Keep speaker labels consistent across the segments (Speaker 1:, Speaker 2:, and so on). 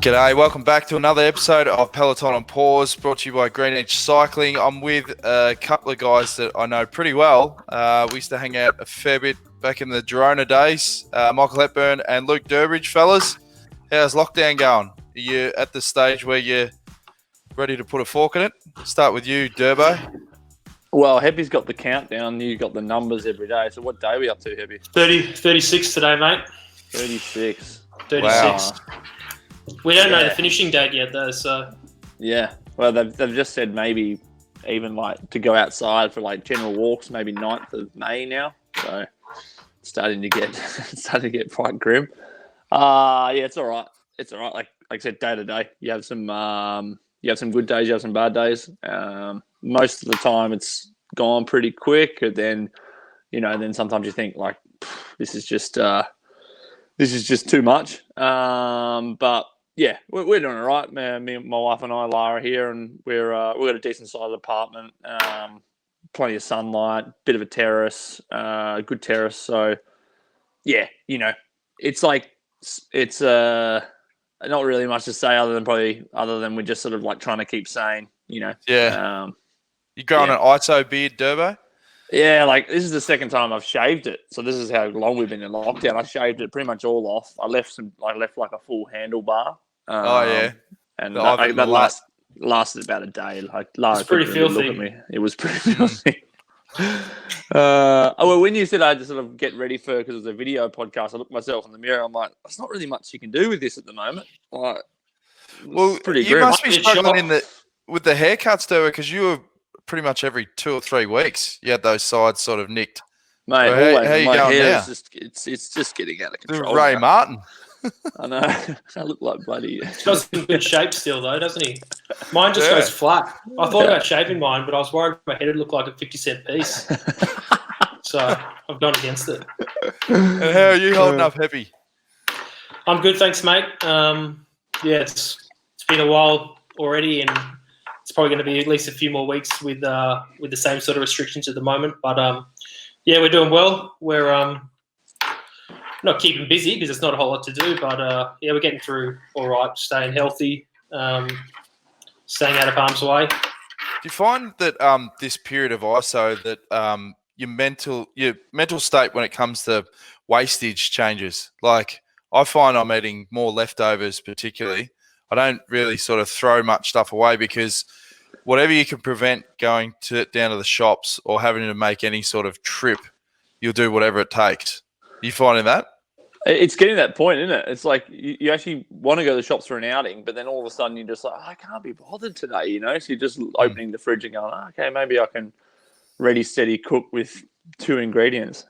Speaker 1: G'day, welcome back to another episode of Peloton on Pause, brought to you by Green Edge Cycling. I'm with a couple of guys that I know pretty well. We used to hang out a fair bit back in the Girona days. Michael Hepburn and Luke Durbridge, fellas. How's lockdown going? Are you at the stage where you're ready to put a fork in it? Start with you, Durbo.
Speaker 2: Well, Heppy's got the countdown. You've got the numbers every day. So what day are we up to, Heppy?
Speaker 3: 36 today, mate.
Speaker 2: 36.
Speaker 3: 36.
Speaker 1: Wow.
Speaker 3: We don't know the finishing date yet, though, so...
Speaker 2: Yeah. Well, they've just said maybe even, like, to go outside for, like, general walks, maybe 9th of May now. So it's starting to get quite grim. Yeah, it's all right. It's all right. Like I said, day to day. You have some good days, you have some bad days. Most of the time it's gone pretty quick. And then, then sometimes you think, like, this is just too much. But yeah, we're doing all right. Me and my wife and I, Lara, here, and we've got a decent sized apartment, plenty of sunlight, bit of a terrace, good terrace. So yeah, it's like it's not really much to say other than we're just sort of like trying to keep sane,
Speaker 1: Yeah. You growing an ISO beard, Durbo?
Speaker 2: Yeah, like this is the second time I've shaved it. So this is how long we've been in lockdown. I shaved it pretty much all off. I left like a full handlebar. And that lasted about a day. Like Lara,
Speaker 3: it's pretty filthy.
Speaker 2: Look at me. It was pretty filthy. Well, when you said I had to sort of get ready because it was a video podcast, I looked myself in the mirror. I'm like, there's not really much you can do with this at the moment. Like,
Speaker 1: well,
Speaker 2: pretty
Speaker 1: you
Speaker 2: grim.
Speaker 1: must be struggling with the haircuts, Durbo, because you were pretty much every 2 or 3 weeks you had those sides sort of nicked.
Speaker 2: Mate,
Speaker 1: so
Speaker 2: always.
Speaker 1: How you
Speaker 2: my
Speaker 1: going
Speaker 2: hair
Speaker 1: now?
Speaker 2: is it's just getting out of control.
Speaker 1: Ray Martin.
Speaker 2: I know. I look like bloody.
Speaker 3: He's got in good shape still, though, doesn't he? Mine just goes flat. I thought about shaving mine, but I was worried my head would look like a 50-cent piece. So I've gone against it.
Speaker 1: And how are you holding up, Heppy?
Speaker 3: I'm good, thanks, mate. It's been a while already, and it's probably going to be at least a few more weeks with the same sort of restrictions at the moment. But we're doing well. We're not keeping busy because it's not a whole lot to do, but we're getting through all right, staying healthy, staying out of harm's way.
Speaker 1: Do you find that this period of ISO that your mental state when it comes to wastage changes? Like, I find I'm eating more leftovers particularly. I don't really sort of throw much stuff away because whatever you can prevent going down to the shops or having to make any sort of trip, you'll do whatever it takes. You finding that?
Speaker 2: It's getting to that point, isn't it? It's like you actually want to go to the shops for an outing, but then all of a sudden you're just like, I can't be bothered today, So you're just opening the fridge and going, okay, maybe I can ready, steady cook with 2 ingredients.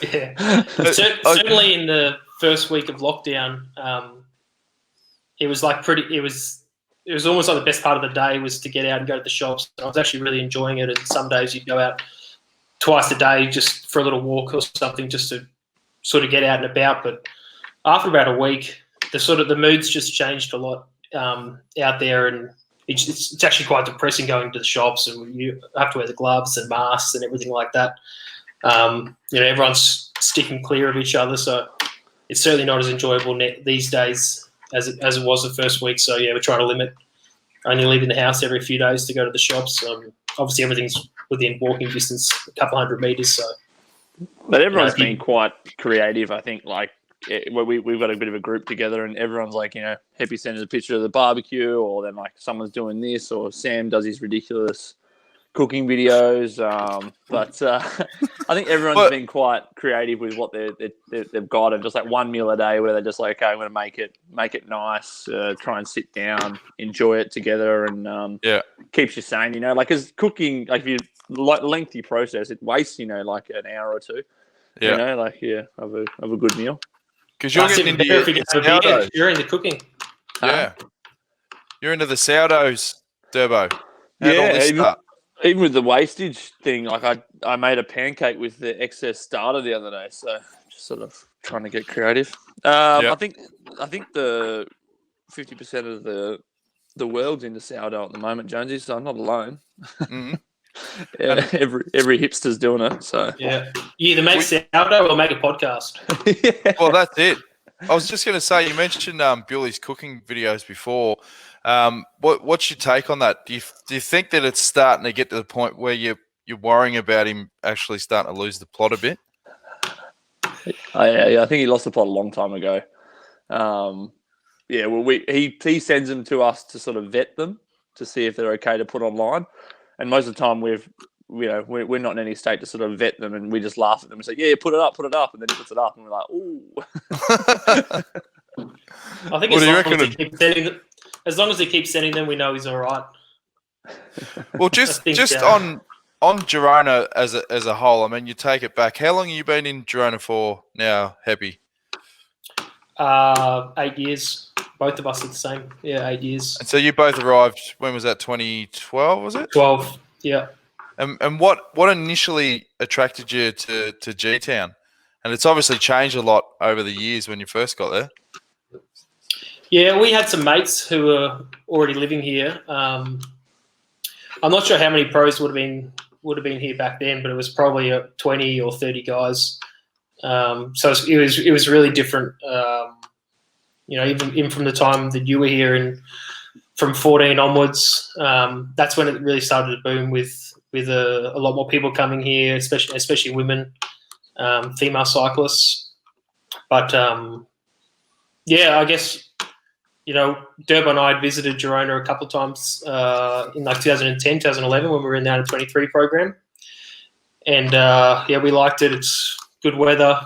Speaker 3: Yeah. Certainly in the first week of lockdown, it was almost like the best part of the day was to get out and go to the shops. I was actually really enjoying it. And some days you'd go out twice a day just for a little walk or something, just to sort of get out and about. But after about a week, the moods just changed a lot out there, and it's actually quite depressing going to the shops, and you have to wear the gloves and masks and everything like that. Everyone's sticking clear of each other, so it's certainly not as enjoyable these days as it was the first week. So we're trying to limit only leaving the house every few days to go to the shops. Obviously, everything's within walking distance, a couple hundred meters. So,
Speaker 2: but everyone's been quite creative, I think. Like, we've got a bit of a group together, and everyone's like, Heppy sends a picture of the barbecue, or then like someone's doing this, or Sam does his ridiculous cooking videos. But I think everyone's been quite creative with what they've got, and just like one meal a day where they're just like, okay, I'm going to make it nice, try and sit down, enjoy it together, and keeps you sane. Like, because cooking, like, if you lengthy process, it wastes like an hour or two. Of a good meal.
Speaker 1: Because you're getting into your sourdoughs.
Speaker 3: You're into cooking.
Speaker 1: Yeah, you're into the sourdoughs, Durbo. How'd all this start?
Speaker 2: Even with the wastage thing, like I made a pancake with the excess starter the other day, so just sort of trying to get creative. I think the 50% of the world's into sourdough at the moment, Jonesy, so I'm not alone.
Speaker 1: Mm-hmm.
Speaker 2: Every hipster's doing it. So
Speaker 3: you either make sourdough or make a podcast.
Speaker 1: Well, that's it. I was just going to say, you mentioned Billy's cooking videos before. What's your take on that? Do you think that it's starting to get to the point where you're worrying about him actually starting to lose the plot a bit?
Speaker 2: I think he lost the plot a long time ago. He sends them to us to sort of vet them to see if they're okay to put online, and most of the time we're not in any state to sort of vet them, and we just laugh at them and say, "Yeah, put it up," and then he puts it up, and we're like, "Ooh."
Speaker 3: I think as long as he keeps sending them, we know he's all right.
Speaker 1: Well, just on Girona as a whole, I mean, you take it back. How long have you been in Girona for now, Heppy?
Speaker 3: 8 years. Both of us are the same. Yeah, 8 years.
Speaker 1: And so you both arrived, when was that, 2012, was it?
Speaker 3: 12, yeah.
Speaker 1: And what initially attracted you to G-Town? And it's obviously changed a lot over the years when you first got there.
Speaker 3: Yeah, we had some mates who were already living here. I'm not sure how many pros would have been here back then, but it was probably 20 or 30 guys. So it was really different. Even from the time that you were here and from 14 onwards, that's when it really started to boom with a lot more people coming here, especially women, female cyclists. But I guess Durbo and I had visited Girona a couple of times in like 2010, 2011 when we were in the Under 23 program, and we liked it. It's good weather,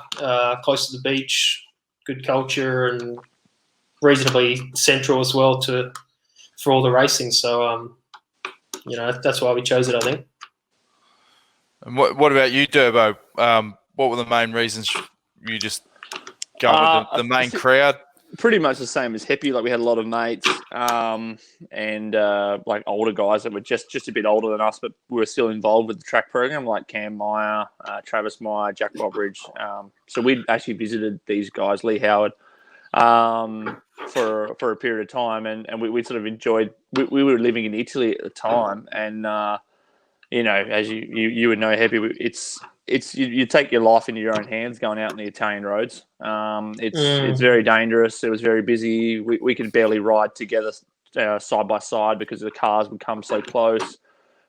Speaker 3: close to the beach, good culture, and reasonably central as well for all the racing. So that's why we chose it, I think.
Speaker 1: And what about you, Durbo? What were the main reasons you just go with the main crowd?
Speaker 2: Pretty much the same as Heppy. Like, we had a lot of mates and like older guys that were just a bit older than us, but we were still involved with the track program, like Cam Meyer, Travis Meyer, Jack Durbridge. So we'd actually visited these guys, Lee Howard, for a period of time, and we sort of enjoyed. We were living in Italy at the time, and as you would know, Heppy, it's you take your life into your own hands going out in the Italian roads. It's very dangerous. It was very busy. We could barely ride together side by side because the cars would come so close.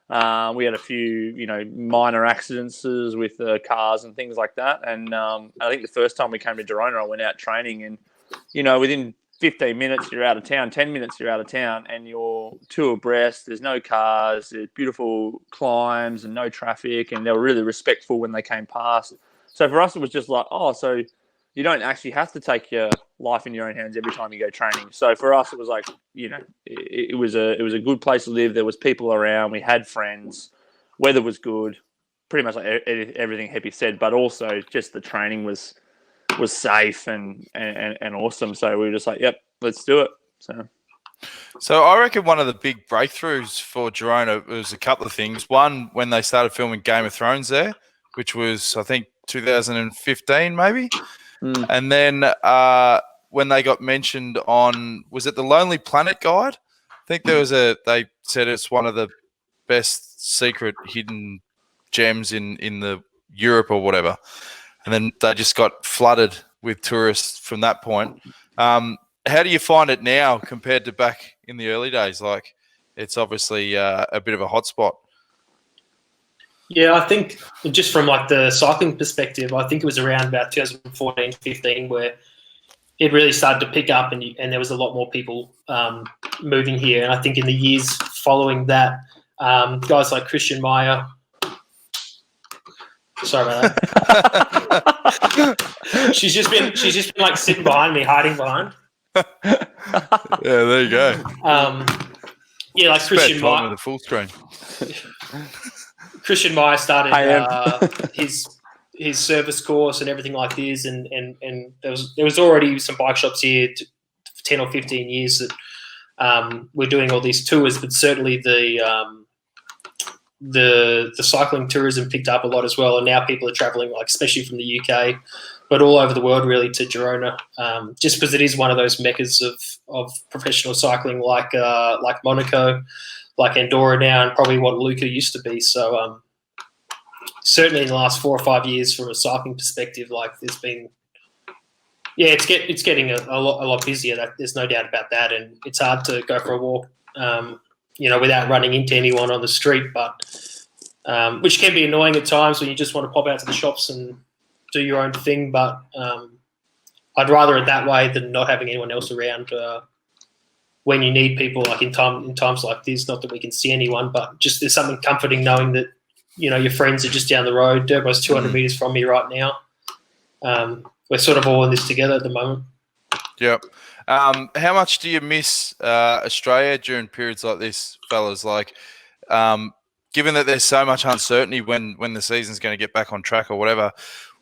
Speaker 2: We had a few minor accidents with cars and things like that. And I think the first time we came to Girona, I went out training, and within 15 minutes you're out of town, 10 minutes you're out of town, and you're two abreast. There's no cars, there's beautiful climbs and no traffic, and they were really respectful when they came past. So for us, it was just like, so you don't actually have to take your life in your own hands every time you go training. So for us, it was like, it was a good place to live. There was people around. We had friends. Weather was good. Pretty much like everything Heppy said, but also just the training was safe and awesome. So we were just like, yep, let's do it.
Speaker 1: So I reckon one of the big breakthroughs for Girona was a couple of things. One, when they started filming Game of Thrones there, which was, I think, 2015 maybe. And then when they got mentioned on, was it the Lonely Planet Guide? I think they said it's one of the best secret hidden gems in the Europe or whatever. And then they just got flooded with tourists from that point. How do you find it now compared to back in the early days? Like, it's obviously a bit of a hotspot.
Speaker 3: Yeah, I think just from like the cycling perspective, I think it was around about 2014, 15 where it really started to pick up, and there was a lot more people moving here. And I think in the years following that, guys like Christian Meyer. Sorry about that. She's just been like sitting behind me, hiding behind.
Speaker 1: Yeah, there you go.
Speaker 3: Like Christian Meyer
Speaker 1: with a full screen.
Speaker 3: Christian Meyer started his service course and everything like this, and there was already some bike shops here 10 or 15 years that were doing all these tours, but certainly the cycling tourism picked up a lot as well, and now people are traveling, like especially from the UK, but all over the world really, to Girona, just because it is one of those meccas of professional cycling, like Monaco, like Andorra now, and probably what Luca used to be. So certainly in the last 4 or 5 years, from a cycling perspective, like there's been Yeah, it's getting a lot busier. There's no doubt about that, and it's hard to go for a walk, without running into anyone on the street. But which can be annoying at times when you just want to pop out to the shops and do your own thing. But I'd rather it that way than not having anyone else around when you need people. Like in times like this, not that we can see anyone, but just there's something comforting knowing that your friends are just down the road. Durbo's 200 meters from me right now. We're sort of all in this together at the moment.
Speaker 1: Yep. How much do you miss Australia during periods like this, fellas? Like, given that there's so much uncertainty when the season's going to get back on track or whatever,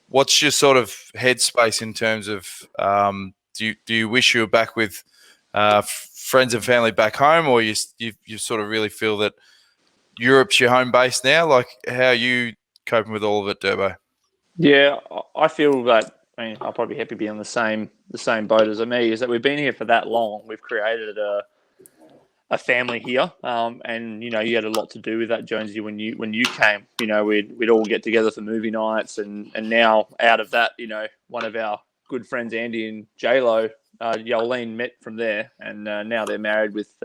Speaker 1: what's your sort of headspace in terms of do you wish you were back with friends and family back home, or you sort of really feel that Europe's your home base now? Like, how are you coping with all of it, Durbo?
Speaker 2: Yeah, I feel that. I mean, I'll probably happy to be on the same boat as me. Is that we've been here for that long. We've created a family here, and you had a lot to do with that, Jonesy. When you came, we'd all get together for movie nights, and now out of that, one of our good friends, Andy and JLo, Yolene met from there, and now they're married with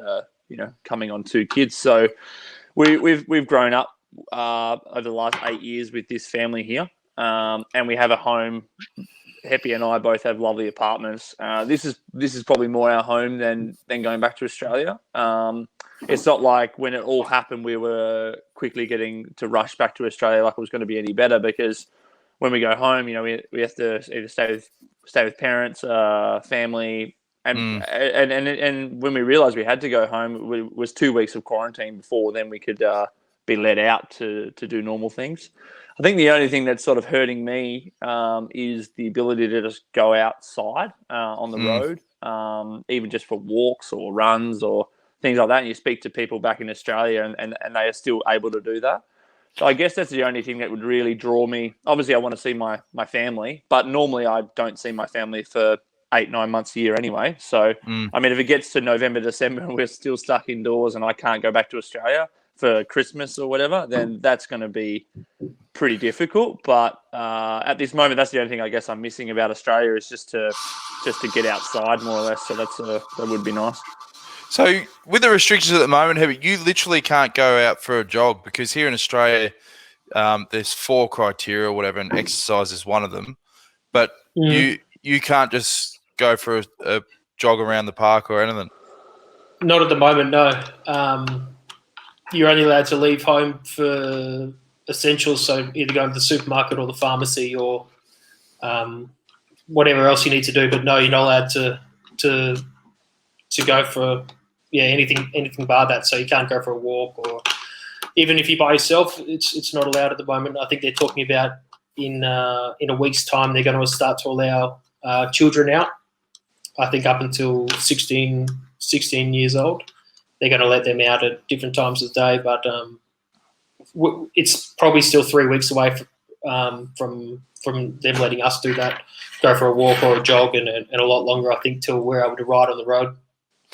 Speaker 2: coming on 2 kids. So we've grown up over the last 8 years with this family here, and we have a home. Heppy and I both have lovely apartments. This is probably more our home than going back to Australia. It's not like when it all happened, we were quickly getting to rush back to Australia like it was going to be any better, because when we go home, we have to either stay with parents, family, and when we realised we had to go home, it was 2 weeks of quarantine before then we could be let out to do normal things. I think the only thing that's sort of hurting me is the ability to just go outside on the road, even just for walks or runs or things like that. And you speak to people back in Australia and they are still able to do that. So I guess that's the only thing that would really draw me. Obviously, I want to see my family, but normally I don't see my family for 8-9 months a year anyway. So, I mean, if it gets to November, December, and we're still stuck indoors and I can't go back to Australia for Christmas or whatever, then that's going to be pretty difficult. But at this moment, that's the only thing I guess I'm missing about Australia is just to get outside more or less. So that would be nice.
Speaker 1: So with the restrictions at the moment, Heppy, you literally can't go out for a jog because here in Australia, there's 4 criteria or whatever, and exercise is one of them. But you can't just go for a jog around the park or anything.
Speaker 3: Not at the moment, no. You're only allowed to leave home for essentials, so either going to the supermarket or the pharmacy or whatever else you need to do. But no, you're not allowed to go for anything bar that. So you can't go for a walk, or even if you're by yourself, it's not allowed at the moment. I think they're talking about in a week's time they're going to start to allow children out. I think up until 16 years old, they're going to let them out at different times of the day. But it's probably still 3 weeks away from them letting us do that, go for a walk or a jog, and a lot longer, I think, till we're able to ride on the road.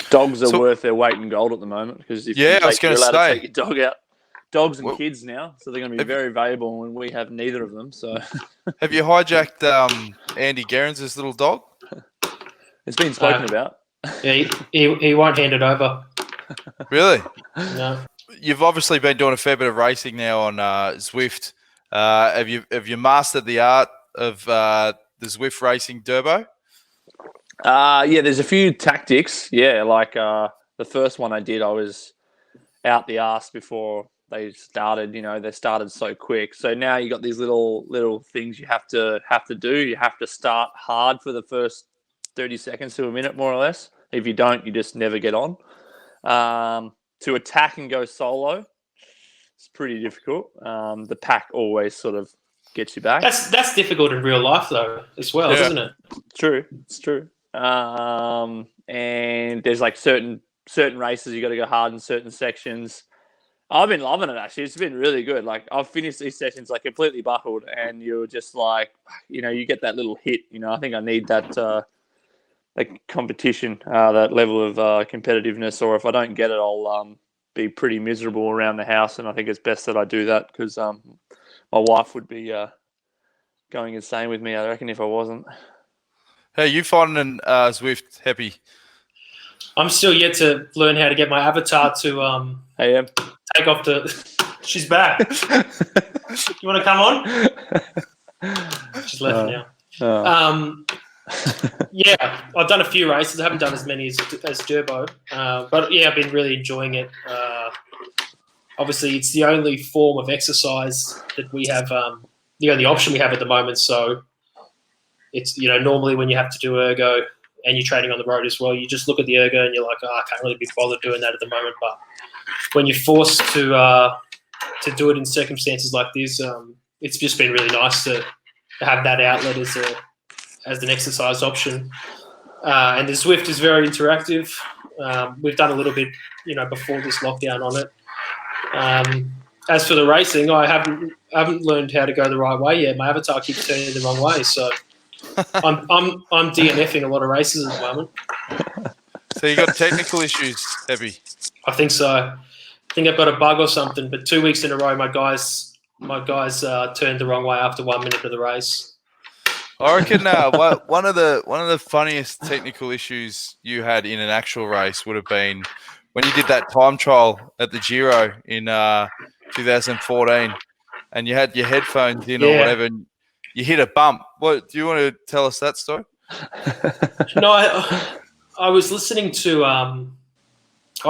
Speaker 2: Dogs are worth their weight in gold at the moment because you're allowed to take your dog out. Dogs and kids now, so they're going to be very valuable when we have neither of them. So,
Speaker 1: have you hijacked Andy Gerrans' little dog?
Speaker 2: It's been spoken about.
Speaker 3: Yeah, he won't hand it over.
Speaker 1: Really?
Speaker 3: No.
Speaker 1: You've obviously been doing a fair bit of racing now on Zwift. Have you mastered the art of the Zwift racing, Durbo?
Speaker 2: Yeah, there's a few tactics. Yeah, like the first one I did, I was out the arse before they started. They started so quick. So now you got these little things you have to do. You have to start hard for the first 30 seconds to a minute, more or less. If you don't, you just never get on. To attack and go solo, it's pretty difficult. The pack always sort of gets you back.
Speaker 3: That's difficult in real life though, as well, isn't it?
Speaker 2: True, it's true. And there's like certain races you got to go hard in certain sections. I've been loving it actually. It's been really good. Like I've finished these sessions like completely buckled, and you're just like, you get that little hit. I think I need that competition, that level of competitiveness. Or if I don't get it, I'll be pretty miserable around the house. And I think it's best that I do that because my wife would be going insane with me, I reckon, if I wasn't.
Speaker 1: Hey, you finding Zwift, Heppy?
Speaker 3: I'm still yet to learn how to get my avatar to take off the. She's back. You want to come on? She's left now. Yeah, I've done a few races. I haven't done as many as Durbo, but yeah, I've been really enjoying it. Obviously, it's the only form of exercise that we have, the only option we have at the moment. So it's, normally when you have to do ergo and you're training on the road as well, you just look at the ergo and you're like, I can't really be bothered doing that at the moment. But when you're forced to do it in circumstances like this, it's just been really nice to have that outlet as an exercise option. And the Zwift is very interactive. We've done a little bit, before this lockdown on it. As for the racing, I haven't learned how to go the right way yet. My avatar keeps turning the wrong way, so I'm DNFing a lot of races at the moment.
Speaker 1: So you got technical issues, Heppy?
Speaker 3: I think so. I think I've got a bug or something. But 2 weeks in a row, my guys turned the wrong way after 1 minute of the race.
Speaker 1: I reckon one of the funniest technical issues you had in an actual race would have been when you did that time trial at the Giro in 2014, and you had your headphones in or whatever, and you hit a bump. What do you want to tell us that story?
Speaker 3: No, I was listening to I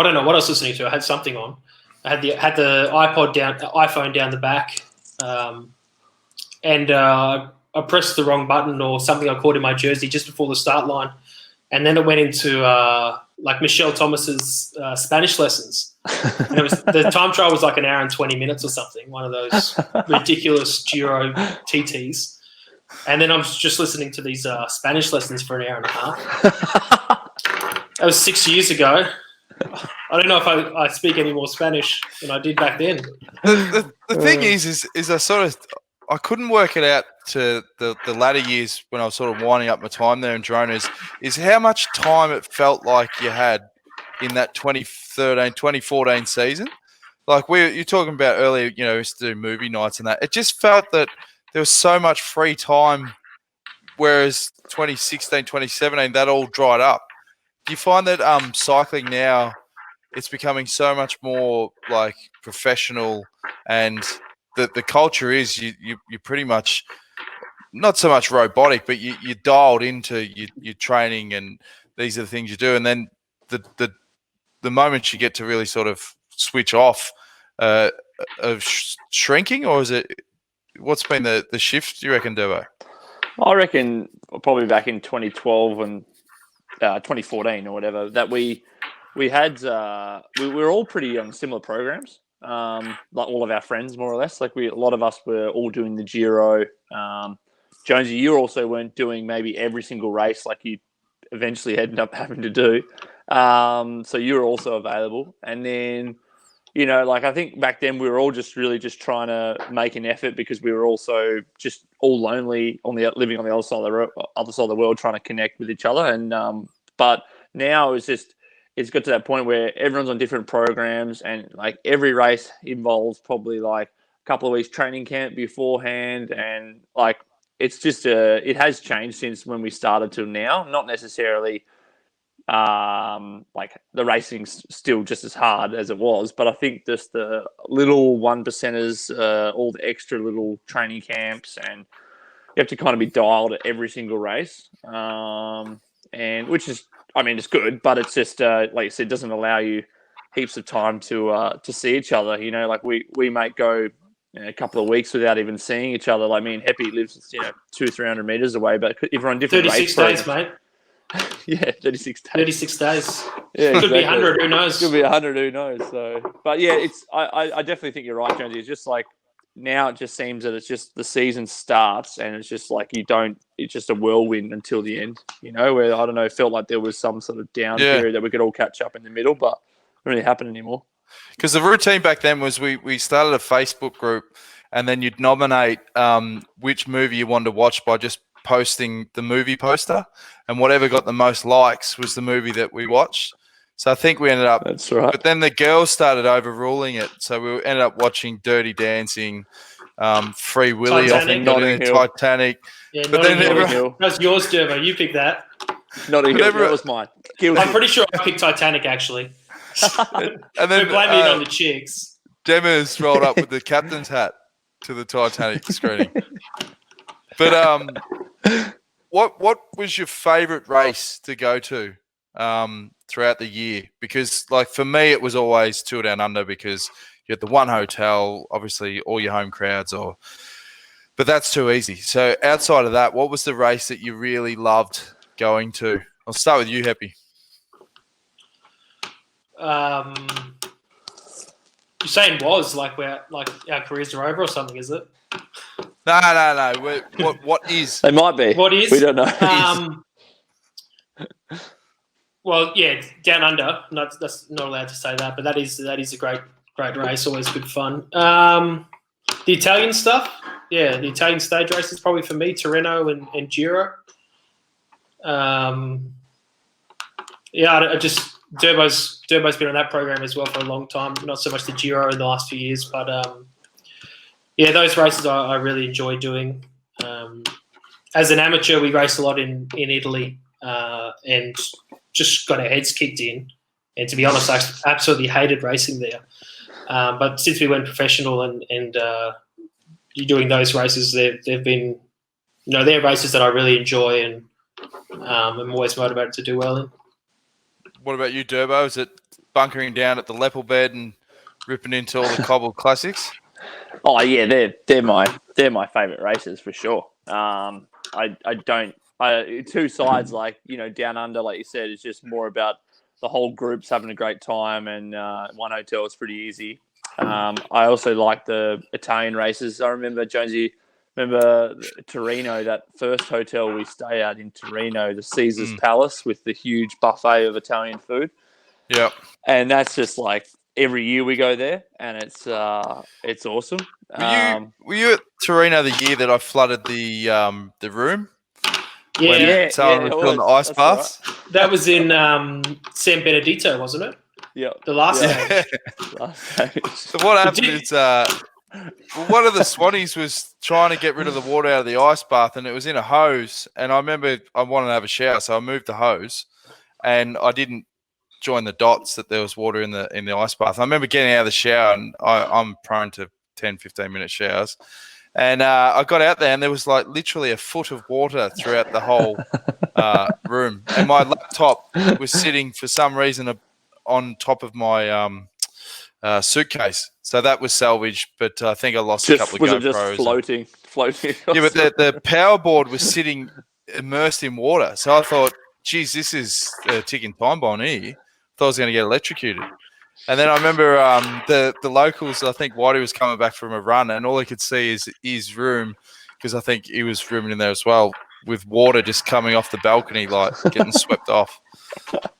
Speaker 3: don't know what I was listening to. I had something on. I had the iPhone down the back, and I pressed the wrong button or something I caught in my jersey just before the start line, and then it went into like Michelle Thomas's Spanish lessons. And the time trial was like an hour and 20 minutes or something, one of those ridiculous Giro TTs. And then I was just listening to these Spanish lessons for an hour and a half. That was 6 years ago. I don't know if I speak any more Spanish than I did back then.
Speaker 1: The thing is I couldn't work it out to the latter years when I was sort of winding up my time there in Girona is how much time it felt like you had in that 2014 season. Like you're talking about earlier, we used to do movie nights and that. It just felt that there was so much free time, whereas 2016, 2017, that all dried up. Do you find that cycling now, it's becoming so much more like professional, and the culture is you're pretty much not so much robotic, but you're dialed into your training, and these are the things you do. And then the moment you get to really sort of switch off of shrinking, or is it, what's been the shift, do you reckon, Durbo?
Speaker 2: I reckon probably back in 2012 and 2014 or whatever, that we had we were all pretty on similar programs, like all of our friends more or less. Like a lot of us were all doing the Giro. Jonesy, you also weren't doing maybe every single race like you eventually ended up having to do. So you were also available. And then, I think back then we were all just really just trying to make an effort because we were also just all lonely living on the other side of the world, trying to connect with each other. And but now it's got to that point where everyone's on different programs, and like every race involves probably like a couple of weeks training camp beforehand, and like it's just it has changed since when we started till now. Not necessarily like the racing's still just as hard as it was, but I think just the little 1%ers, all the extra little training camps, and you have to kind of be dialed at every single race, and which is, it's good, but it's just like I said, doesn't allow you heaps of time to see each other. Like we might go a couple of weeks without even seeing each other. Like me and Heppy lives 200-300 meters away, but if we're on different
Speaker 3: 36 days, mate.
Speaker 2: Yeah, 36 days.
Speaker 3: 36 days.
Speaker 2: Yeah,
Speaker 3: could be 100. Who knows?
Speaker 2: Could be 100. Who knows? So, but yeah, I definitely think you're right, Jonesy. It's just like now it just seems that it's just the season starts and it's just like it's just a whirlwind until the end. Where I don't know, it felt like there was some sort of down period that we could all catch up in the middle, but it doesn't really happen anymore.
Speaker 1: Because the routine back then was we started a Facebook group, and then you'd nominate which movie you wanted to watch by just posting the movie poster, and whatever got the most likes was the movie that we watched. So I think we ended up.
Speaker 2: That's right.
Speaker 1: But then the girls started overruling it, so we ended up watching Dirty Dancing, Free Willy, I think,
Speaker 2: Notting Hill.
Speaker 1: Titanic.
Speaker 3: Yeah,
Speaker 1: But then
Speaker 3: Notting Hill. That's yours, Durbo. You picked that.
Speaker 2: Notting Hill. That was mine. Guilty.
Speaker 3: I'm pretty sure I picked Titanic, actually.
Speaker 1: And then
Speaker 3: we're blaming it on the chicks.
Speaker 1: Gemma's rolled up with the captain's hat to the Titanic screening. But what was your favourite race to go to throughout the year? Because, like, for me, it was always Tour Down Under because you had the one hotel, obviously all your home crowds, but that's too easy. So outside of that, what was the race that you really loved going to? I'll start with you, Heppy.
Speaker 3: You're saying was like our careers are over or something, is it?
Speaker 1: No. What is?
Speaker 2: They might be.
Speaker 3: What is?
Speaker 2: We don't know.
Speaker 3: Well, yeah, Down Under. That's not allowed to say that, but that is a great race. Always good fun. The Italian stuff, yeah, the Italian stage races probably for me. Tirreno and Giro. Durbo's been on that program as well for a long time. Not so much the Giro in the last few years, but those races I really enjoy doing. As an amateur, we raced a lot in Italy and just got our heads kicked in. And to be honest, I absolutely hated racing there. But since we went professional and you're doing those races, they've been, they're races that I really enjoy and I'm always motivated to do well in.
Speaker 1: What about you, Durbo? Is it bunkering down at the Leppel bed and ripping into all the cobbled classics?
Speaker 2: Oh yeah, they're my favourite races for sure. Two sides, like, Down Under, like you said, is just more about the whole group's having a great time, and one hotel is pretty easy. I also like the Italian races. I remember, Jonesy, Torino, that first hotel we stay at in Torino, the Caesar's Palace with the huge buffet of Italian food.
Speaker 1: Yeah.
Speaker 2: And that's just like every year we go there, and it's awesome.
Speaker 1: Were you at Torino the year that I flooded the room?
Speaker 3: Yeah.
Speaker 1: So was doing the ice baths?
Speaker 3: Right. That was in San Benedetto, wasn't it?
Speaker 2: Yeah.
Speaker 3: The last stage.
Speaker 1: So what happened is one of the Swannies was trying to get rid of the water out of the ice bath, and it was in a hose. And I remember I wanted to have a shower, so I moved the hose, and I didn't join the dots that there was water in the ice bath. I remember getting out of the shower, and I'm prone to 10, 15-minute showers. And I got out there, and there was like literally a foot of water throughout the whole room. And my laptop was sitting for some reason on top of my suitcase. So that was salvaged, but I think I lost a couple of GoPros.
Speaker 2: Was it just floating?
Speaker 1: Yeah, but the power board was sitting immersed in water. So I thought, geez, this is a ticking time bomb here. Thought I was going to get electrocuted. And then I remember the locals, I think Whitey was coming back from a run, and all he could see is his room, because I think he was rooming in there as well, with water just coming off the balcony, like getting swept off.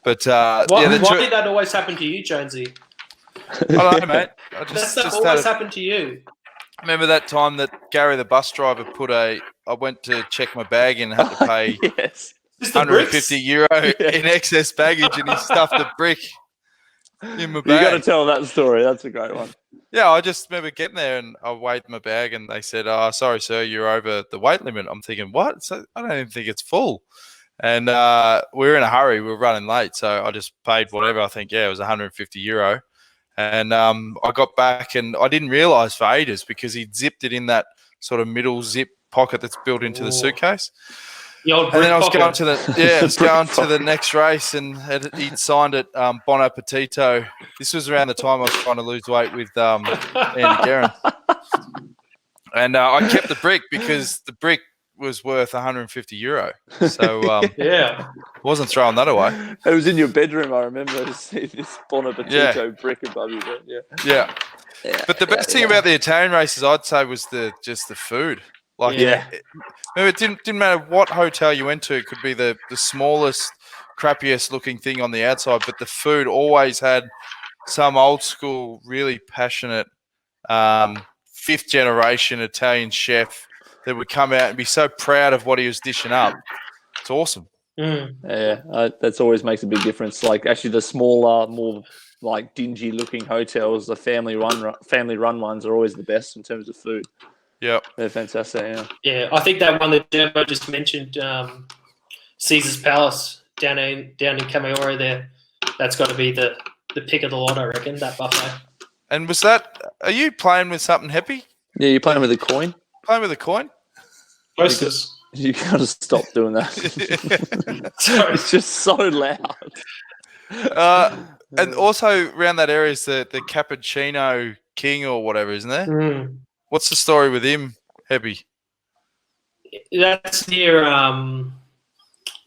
Speaker 1: But
Speaker 3: why did that always happen to you, Jonesy?
Speaker 1: I don't know, mate.
Speaker 3: That always happened to you.
Speaker 1: I remember that time that Gary, the bus driver, I went to check my bag and had to pay
Speaker 2: yes.
Speaker 1: €150 in excess baggage, and he stuffed a brick in my bag.
Speaker 2: You got to tell that story. That's a great one.
Speaker 1: Yeah, I just remember getting there and I weighed my bag and they said, sorry, sir, you're over the weight limit. I'm thinking, what? So I don't even think it's full. And we were in a hurry. We were running late. So I just paid whatever. I think, it was €150. And I got back and I didn't realise for ages because he'd zipped it in that sort of middle zip pocket that's built into the suitcase.
Speaker 3: And
Speaker 1: then I was going to the next race, and he'd signed it Bon Appetito. This was around the time I was trying to lose weight with Andy Guerin. And I kept the brick because the brick was worth €150. So
Speaker 3: I
Speaker 1: wasn't throwing that away.
Speaker 2: It was in your bedroom, I remember, to see this Bon Appetito brick above you.
Speaker 1: Yeah. But the best thing about the Italian races, I'd say, was just the food. Like, it didn't matter what hotel you went to. It could be the smallest, crappiest looking thing on the outside, but the food always had some old school, really passionate, fifth generation Italian chef that would come out and be so proud of what he was dishing up. It's awesome.
Speaker 2: Yeah, that's always makes a big difference. Like, actually, the smaller, more like dingy looking hotels, the family run ones are always the best in terms of food.
Speaker 1: Yep.
Speaker 2: They're fantastic. Yeah.
Speaker 3: Yeah, I think that one that Durbo just mentioned, Caesar's Palace down in Camaiore there, that's got to be the pick of the lot, I reckon, that buffet.
Speaker 1: And was that? Are you playing with something Heppy?
Speaker 2: Yeah, you're playing with a coin.
Speaker 1: Playing with a coin?
Speaker 3: Posters.
Speaker 2: You got to stop doing that. It's just so loud.
Speaker 1: And also around that area is the Cappuccino King or whatever, isn't there?
Speaker 3: Mm.
Speaker 1: What's the story with him, Heppy?
Speaker 3: That's near,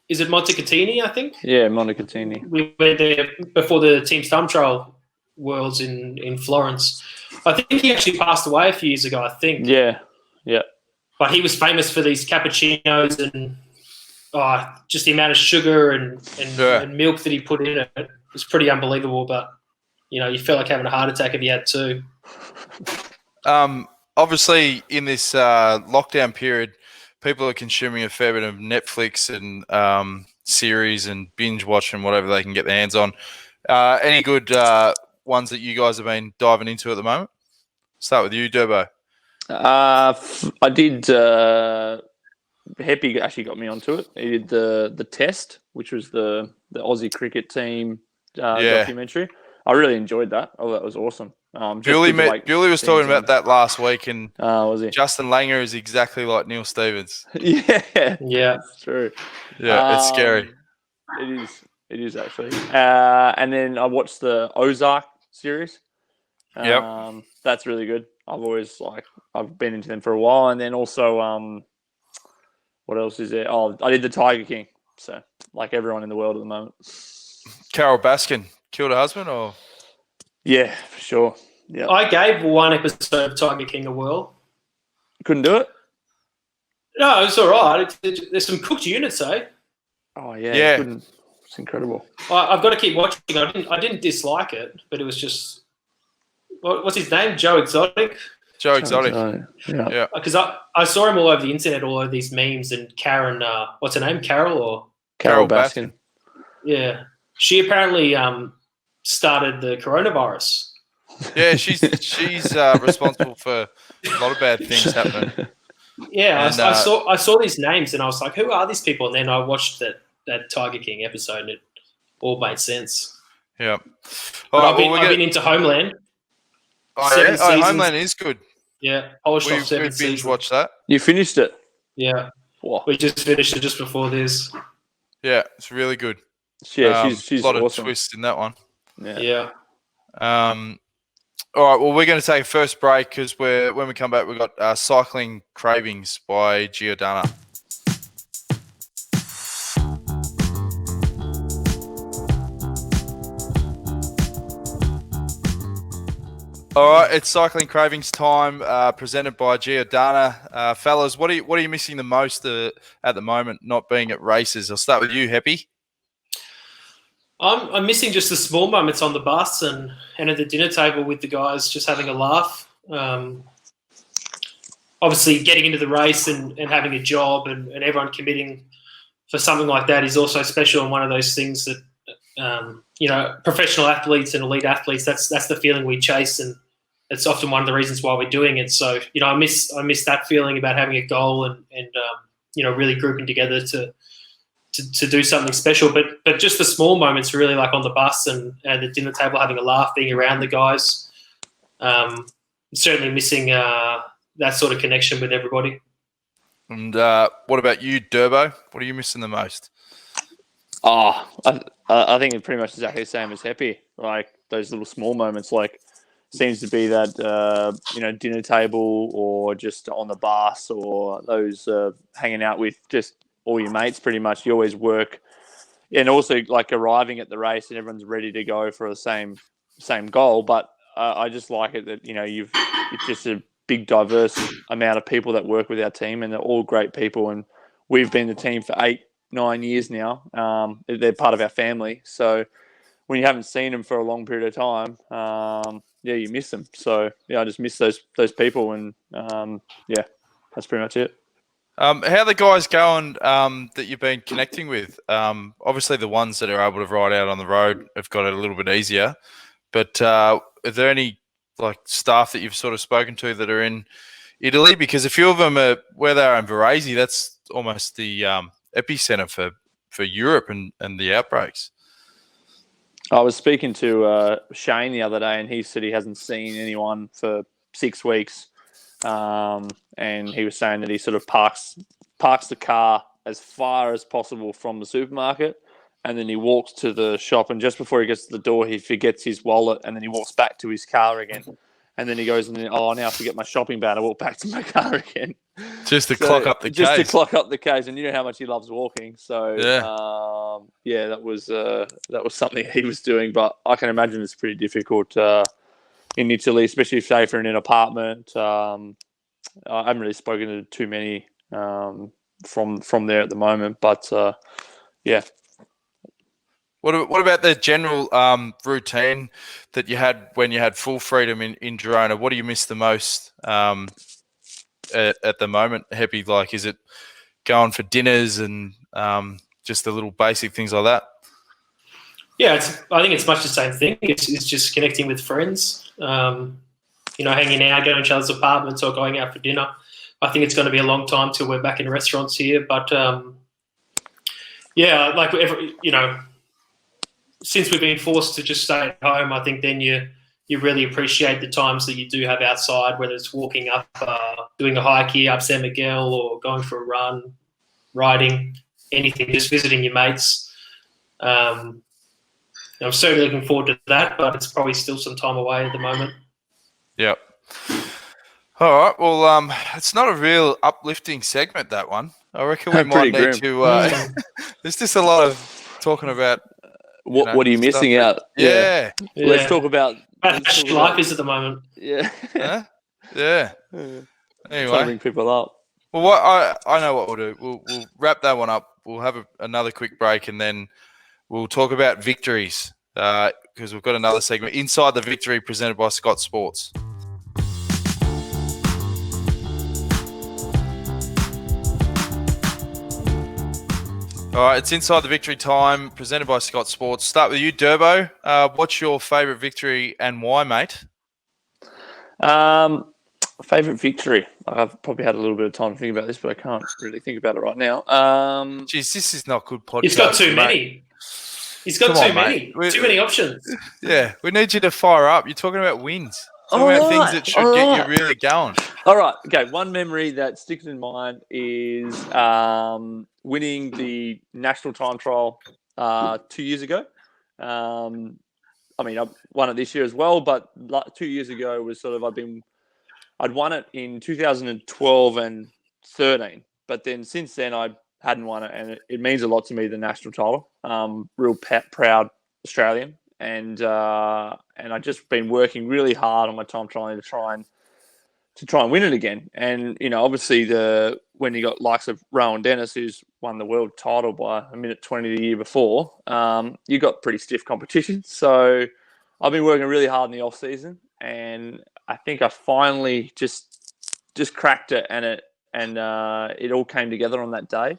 Speaker 3: is it Montecatini, I think?
Speaker 2: Yeah, Montecatini.
Speaker 3: We went there before the Team Thumb Trail Worlds in Florence. I think he actually passed away a few years ago, I think.
Speaker 2: Yeah.
Speaker 3: But he was famous for these cappuccinos and just the amount of sugar and milk that he put in it. It was pretty unbelievable, but, you felt like having a heart attack if you had two.
Speaker 1: Obviously, in this lockdown period, people are consuming a fair bit of Netflix and series and binge watching whatever they can get their hands on. Any good ones that you guys have been diving into at the moment? Start with you, Durbo.
Speaker 2: I did. Heppy actually got me onto it. He did the Test, which was the Aussie cricket team documentary. I really enjoyed that. Oh, that was awesome.
Speaker 1: Bewley was talking about that last week, and
Speaker 2: was he?
Speaker 1: Justin Langer is exactly like Neil Stevens.
Speaker 2: Yeah,
Speaker 3: it's
Speaker 2: true.
Speaker 1: Yeah, it's scary.
Speaker 2: It is actually. And then I watched the Ozark series.
Speaker 1: Yep,
Speaker 2: that's really good. I've been into them for a while, and then also what else is there? Oh, I did the Tiger King. So like everyone in the world at the moment.
Speaker 1: Carol Baskin killed her husband, or
Speaker 2: yeah, for sure. Yeah,
Speaker 3: I gave one episode of Tiger King a whirl.
Speaker 2: Couldn't do it.
Speaker 3: No, it's all right. There's some cooked units, eh?
Speaker 2: Oh yeah. It's incredible.
Speaker 3: I've got to keep watching. I didn't dislike it, but it was just what's his name? Joe Exotic.
Speaker 1: Joe Exotic.
Speaker 2: Yeah.
Speaker 3: Because I saw him all over the internet, all over these memes, and Karen, what's her name? Carol
Speaker 2: Baskin.
Speaker 3: Yeah, she apparently started the coronavirus.
Speaker 1: Yeah, she's responsible for a lot of bad things happening.
Speaker 3: Yeah,
Speaker 1: And,
Speaker 3: I saw these names, and I was like, who are these people? And then I watched that Tiger King episode, and it all made sense.
Speaker 1: Yeah.
Speaker 3: I've been into Homeland.
Speaker 1: Homeland is good.
Speaker 3: Yeah, polished off 7
Speaker 1: binge
Speaker 3: seasons.
Speaker 1: watched that.
Speaker 2: You finished it?
Speaker 3: Yeah.
Speaker 2: Wow.
Speaker 3: We just finished it just before this.
Speaker 1: Yeah, it's really good.
Speaker 2: Yeah, she's
Speaker 1: a lot
Speaker 2: awesome.
Speaker 1: of twists in that one.
Speaker 3: Yeah.
Speaker 1: All right, well, we're going to take a first break because when we come back, we've got Cycling Cravings by Giordana. All right, it's Cycling Cravings time, presented by Giordana. Fellas, what are you missing the most at the moment, not being at races? I'll start with you, Heppy.
Speaker 3: I'm missing just the small moments on the bus and at the dinner table with the guys, just having a laugh. Obviously, getting into the race and having a job and everyone committing for something like that is also special, and one of those things that professional athletes and elite athletes, that's the feeling we chase, and it's often one of the reasons why we're doing it. So I miss that feeling about having a goal and really grouping together to do something special, but just the small moments, really, like on the bus and at the dinner table, having a laugh, being around the guys. Certainly missing that sort of connection with everybody.
Speaker 1: And what about you, Durbo? What are you missing the most?
Speaker 2: Oh, I think it's pretty much exactly the same as Heppy. Like those little small moments, like seems to be that dinner table or just on the bus or those hanging out with just all your mates. Pretty much, you always work, and also like arriving at the race and everyone's ready to go for the same goal. But I just like it that it's just a big diverse amount of people that work with our team, and they're all great people. And we've been the team for 8-9 years now. They're part of our family. So when you haven't seen them for a long period of time, you miss them. So I just miss those people, and that's pretty much it.
Speaker 1: How are the guys going that you've been connecting with? Obviously, the ones that are able to ride out on the road have got it a little bit easier. But are there any like staff that you've sort of spoken to that are in Italy? Because a few of them are where they are in Varese. That's almost the epicenter for Europe and the outbreaks.
Speaker 2: I was speaking to Shane the other day, and he said he hasn't seen anyone for 6 weeks. And he was saying that he sort of parks the car as far as possible from the supermarket, and then he walks to the shop, and just before he gets to the door, he forgets his wallet, and then he walks back to his car again. And then he goes, and then, now I forget my shopping bag. I walk back to my car again.
Speaker 1: Just to clock up the case.
Speaker 2: Just to clock up the case. And you know how much he loves walking. So, that was something he was doing. But I can imagine it's pretty difficult in Italy, especially if, say, if you're in an apartment. I haven't really spoken to too many from there at the moment. But, yeah.
Speaker 1: What about the general routine that you had when you had full freedom in Girona? What do you miss the most at the moment, Heppy? Like, is it going for dinners and just the little basic things like that?
Speaker 3: Yeah, I think it's much the same thing. It's just connecting with friends, hanging out, going to each other's apartments or going out for dinner. I think it's going to be a long time till we're back in restaurants here. But, since we've been forced to just stay at home, I think then you really appreciate the times that you do have outside, whether it's walking up, doing a hike here up San Miguel, or going for a run, riding, anything, just visiting your mates. I'm certainly looking forward to that, but it's probably still some time away at the moment.
Speaker 1: Yep. All right. Well, it's not a real uplifting segment, that one. I reckon we might need to. There's just a lot of talking about.
Speaker 2: What are you missing out?
Speaker 1: Yeah.
Speaker 2: Let's talk about
Speaker 3: life is at the moment.
Speaker 2: Yeah.
Speaker 1: Yeah.
Speaker 2: Anyway,
Speaker 1: Anyway,
Speaker 2: bring people up.
Speaker 1: Well, what I know what we'll do. We'll wrap that one up. We'll have another quick break, and then we'll talk about victories because we've got another segment inside the victory presented by Scott Sports. All right, it's Inside the Victory time, presented by Scott Sports. Start with you, Durbo. What's your favourite victory and why, mate?
Speaker 2: Favourite victory? I've probably had a little bit of time to think about this, but I can't really think about it right now.
Speaker 1: Jeez, this is not good podcast.
Speaker 3: He's got too many. He's got too many. Too many options.
Speaker 1: Yeah, we need you to fire up. You're talking about wins. Talking about things that should get you really going.
Speaker 2: All right. Okay. One memory that sticks in mind is winning the national time trial 2 years ago. I won it this year as well, but 2 years ago was sort of I'd won it in 2012 and 13, but then since then I hadn't won it, and it means a lot to me, the national title. Real proud Australian. And I've just been working really hard on my time trialing to try and win it again. And obviously when you got likes of Rowan Dennis, who's won the world title by a minute 20 the year before, you got pretty stiff competition. So I've been working really hard in the off season, and I think I finally just cracked it, and it all came together on that day.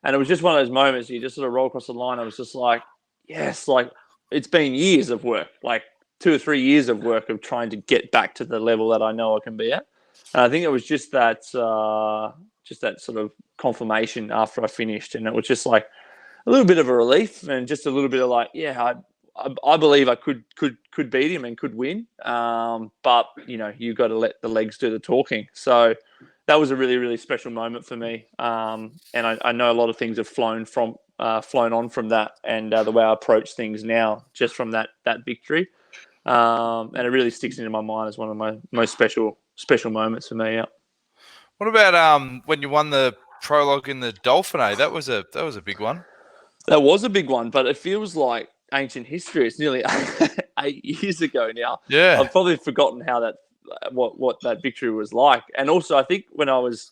Speaker 2: And it was just one of those moments you just sort of roll across the line. I was just like, yes, like. It's been years of work, like 2 or 3 years of work of trying to get back to the level that I know I can be at. And I think it was just that sort of confirmation after I finished. And it was just like a little bit of a relief, and just a little bit of like, yeah, I believe I could beat him and could win. But, you've got to let the legs do the talking. So that was a really, really special moment for me. And I know a lot of things have flown on from that, and the way I approach things now, just from that victory, and it really sticks into my mind as one of my most special moments for me. Yeah.
Speaker 1: What about when you won the prologue in the Dauphiné? That was a big one.
Speaker 2: That was a big one, but it feels like ancient history. It's nearly 8 years ago now.
Speaker 1: Yeah,
Speaker 2: I've probably forgotten how what that victory was like. And also, I think when I was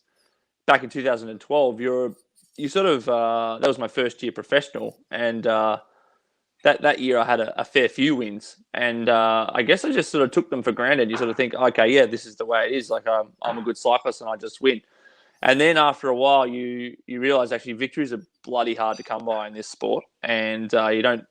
Speaker 2: back in 2012, you sort of that was my first year professional, and that year I had a fair few wins, and I guess I just sort of took them for granted. You sort of think, okay, yeah, this is the way it is. Like I'm a good cyclist and I just win. And then after a while, you realize actually victories are bloody hard to come by in this sport, and I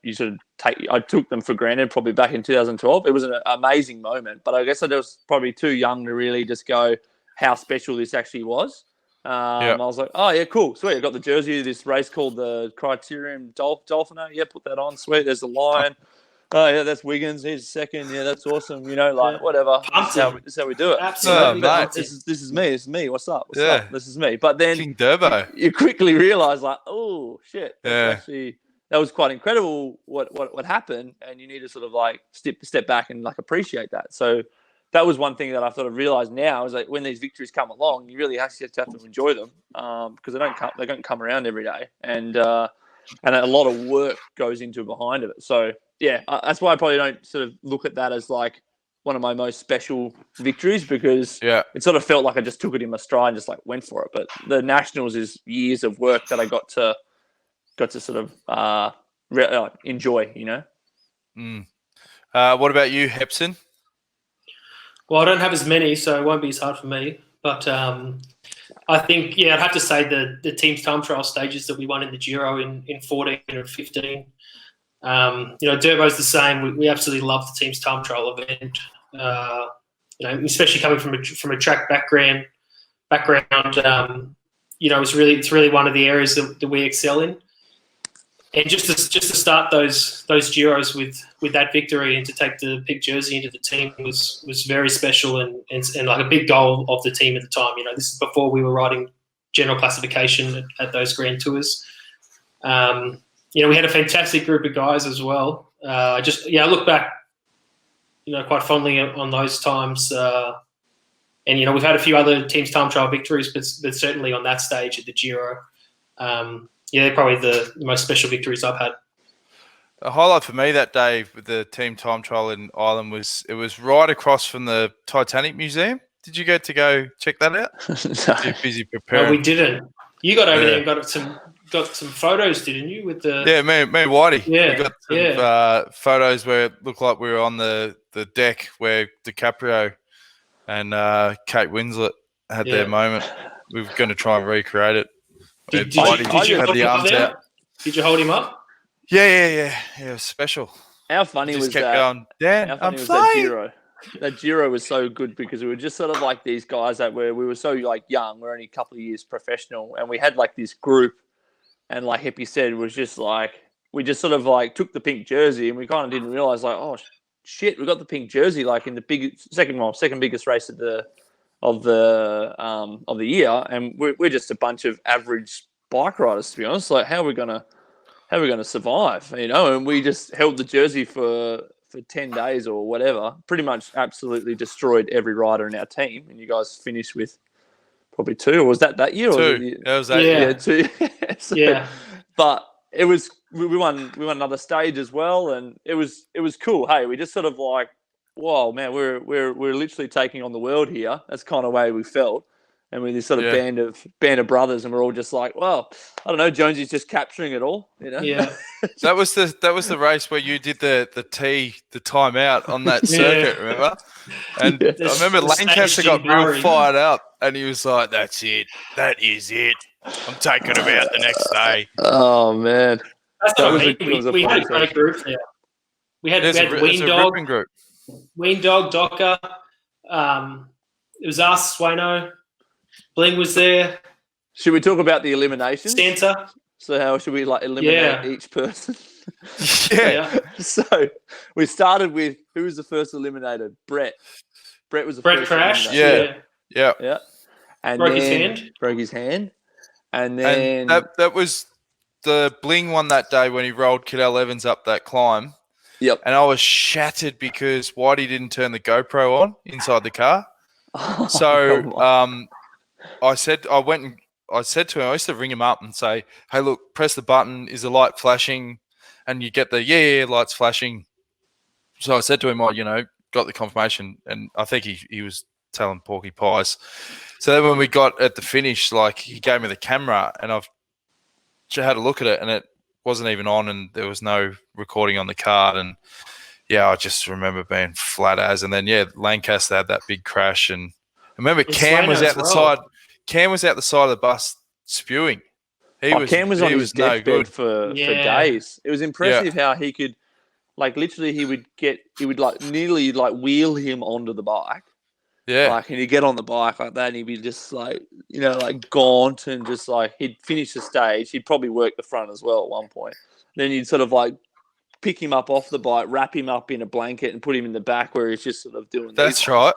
Speaker 2: took them for granted probably back in 2012. It was an amazing moment, but I guess I was probably too young to really just go, how special this actually was. I was like, oh, yeah, cool. Sweet. I got the jersey of this race called the Criterium Dolphino. Yeah, put that on. Sweet. There's the lion. Oh, yeah, that's Wiggins. He's second. Yeah, that's awesome. You know, like, whatever. This is how we do it.
Speaker 3: Absolutely.
Speaker 2: This is me. This is me. What's up? What's up? This is me. But then
Speaker 1: King Durbo.
Speaker 2: You quickly realize, like, oh, shit. Actually, that was quite incredible what happened. And you need to sort of, like, step back and, like, appreciate that. So that was one thing that I sort of realized now is like when these victories come along, you really actually have to enjoy them because they don't come around every day, and a lot of work goes into behind it. So yeah, that's why I probably don't sort of look at that as like one of my most special victories because it sort of felt like I just took it in my stride and just like went for it. But the Nationals is years of work that I got to sort of enjoy, you know.
Speaker 1: What about you, Hepson?
Speaker 3: Well, I don't have as many, so it won't be as hard for me. But I think, I'd have to say the team's time trial stages that we won in the Giro in 14 and 15. Durbo's the same. We absolutely love the team's time trial event. Especially coming from a track background. It's really one of the areas that we excel in. And just to start those Giros with that victory and to take the pink jersey into the team was very special and like a big goal of the team at the time. This is before we were riding general classification at those Grand Tours. We had a fantastic group of guys as well. I look back, quite fondly on those times. And we've had a few other teams time trial victories, but certainly on that stage at the Giro. They're probably the most special victories I've had.
Speaker 1: A highlight for me that day with the team time trial in Ireland was right across from the Titanic Museum. Did you get to go check that out?
Speaker 2: No.
Speaker 1: You're busy preparing.
Speaker 3: No, we didn't. You got over there and got some photos, didn't you? With the
Speaker 1: me and Whitey.
Speaker 3: Yeah,
Speaker 1: we got some photos where it looked like we were on the deck where DiCaprio and Kate Winslet had their moment. We were going to try and recreate it.
Speaker 3: Did you hold him up?
Speaker 1: Yeah. It was special.
Speaker 2: How funny was
Speaker 1: kept
Speaker 2: that?
Speaker 1: Going, Dan,
Speaker 2: how funny
Speaker 1: I'm
Speaker 2: was
Speaker 1: flying.
Speaker 2: that Giro? That Giro was so good because we were just sort of like these guys that we were so like young. We're only a couple of years professional, and we had like this group. And like Heppy said, it was just like we just sort of like took the pink jersey, and we kind of didn't realize like, oh shit, we got the pink jersey like in the second biggest race of the year, and we're just a bunch of average bike riders, to be honest. Like, how are we gonna survive? And we just held the jersey for 10 days or whatever. Pretty much, absolutely destroyed every rider in our team. And you guys finished with probably 2, or was that year?
Speaker 1: Two. That was that year.
Speaker 2: 2. But it was we won another stage as well, and it was cool. Hey, we just sort of like, whoa, man, we're literally taking on the world here. That's kind of the way we felt. And we're this sort of band of brothers, and we're all just like, well, I don't know, Jonesy's just capturing it all,
Speaker 3: Yeah.
Speaker 1: That was the race where you did the timeout on that circuit, remember? And I remember Lancaster got real fired up, and he was like, "That's it, that is it. I'm taking him out the next day."
Speaker 2: Oh man,
Speaker 3: we had a great group there. We had Ween Dog, Docker. It was us, Swano. Bling was there.
Speaker 2: Should we talk about the eliminations?
Speaker 3: Santa.
Speaker 2: So how should we eliminate each person?
Speaker 1: Yeah.
Speaker 2: So we started with who was the first eliminated? Brett. Brett was the
Speaker 3: Brett
Speaker 2: first.
Speaker 3: crashed.
Speaker 2: Eliminated.
Speaker 1: Yeah.
Speaker 2: And
Speaker 3: broke
Speaker 2: his hand. And then
Speaker 1: that was the Bling one that day when he rolled Cadell Evans up that climb.
Speaker 2: Yep.
Speaker 1: And I was shattered because Whitey didn't turn the GoPro on inside the car. So I said to him, I used to ring him up and say, "Hey, look, press the button. Is the light flashing?" And you get the lights flashing. So I said to him, got the confirmation, and I think he was telling porky pies. So then when we got at the finish, like he gave me the camera, and I've had a look at it, and it wasn't even on, and there was no recording on the card, and I just remember being flat as. And then Lancaster had that big crash, and I remember Cam was out the side. Cam was out the side of the bus spewing.
Speaker 2: Cam was on his deathbed for days. It was impressive how he could, like, literally he would like nearly like wheel him onto the bike,
Speaker 1: Yeah.
Speaker 2: Like, and he'd get on the bike like that, and he'd be just like, like gaunt, and just like he'd finish the stage. He'd probably work the front as well at one point. Then you'd sort of like pick him up off the bike, wrap him up in a blanket, and put him in the back where he's just sort of doing.
Speaker 1: That's right.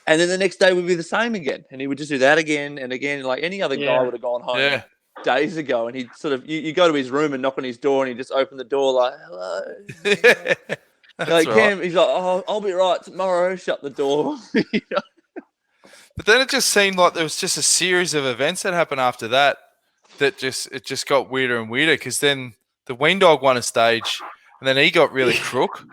Speaker 2: And then the next day would be the same again, and he would just do that again and again. Like any other guy would have gone home days ago, and he'd sort of you go to his room and knock on his door, and he'd just open the door like, "Hello."
Speaker 1: That's
Speaker 2: like
Speaker 1: right.
Speaker 2: Cam, he's like, "Oh, I'll be right tomorrow." Shut the door.
Speaker 1: But then it just seemed like there was just a series of events that happened after that it just got weirder and weirder, because then the Ween Dog won a stage, and then he got really crook.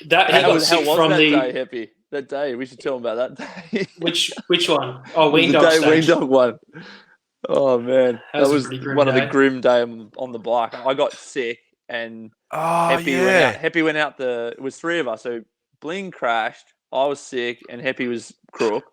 Speaker 2: How was that day, Heppy? That day, we should tell him about that day.
Speaker 3: Which one? Oh, Ween Dog stage.
Speaker 2: Ween Dog won. Oh man, that was one of the grim day on the bike. I got sick, and Heppy went out. It was three of us. So Bling crashed. I was sick, and Heppy was crook.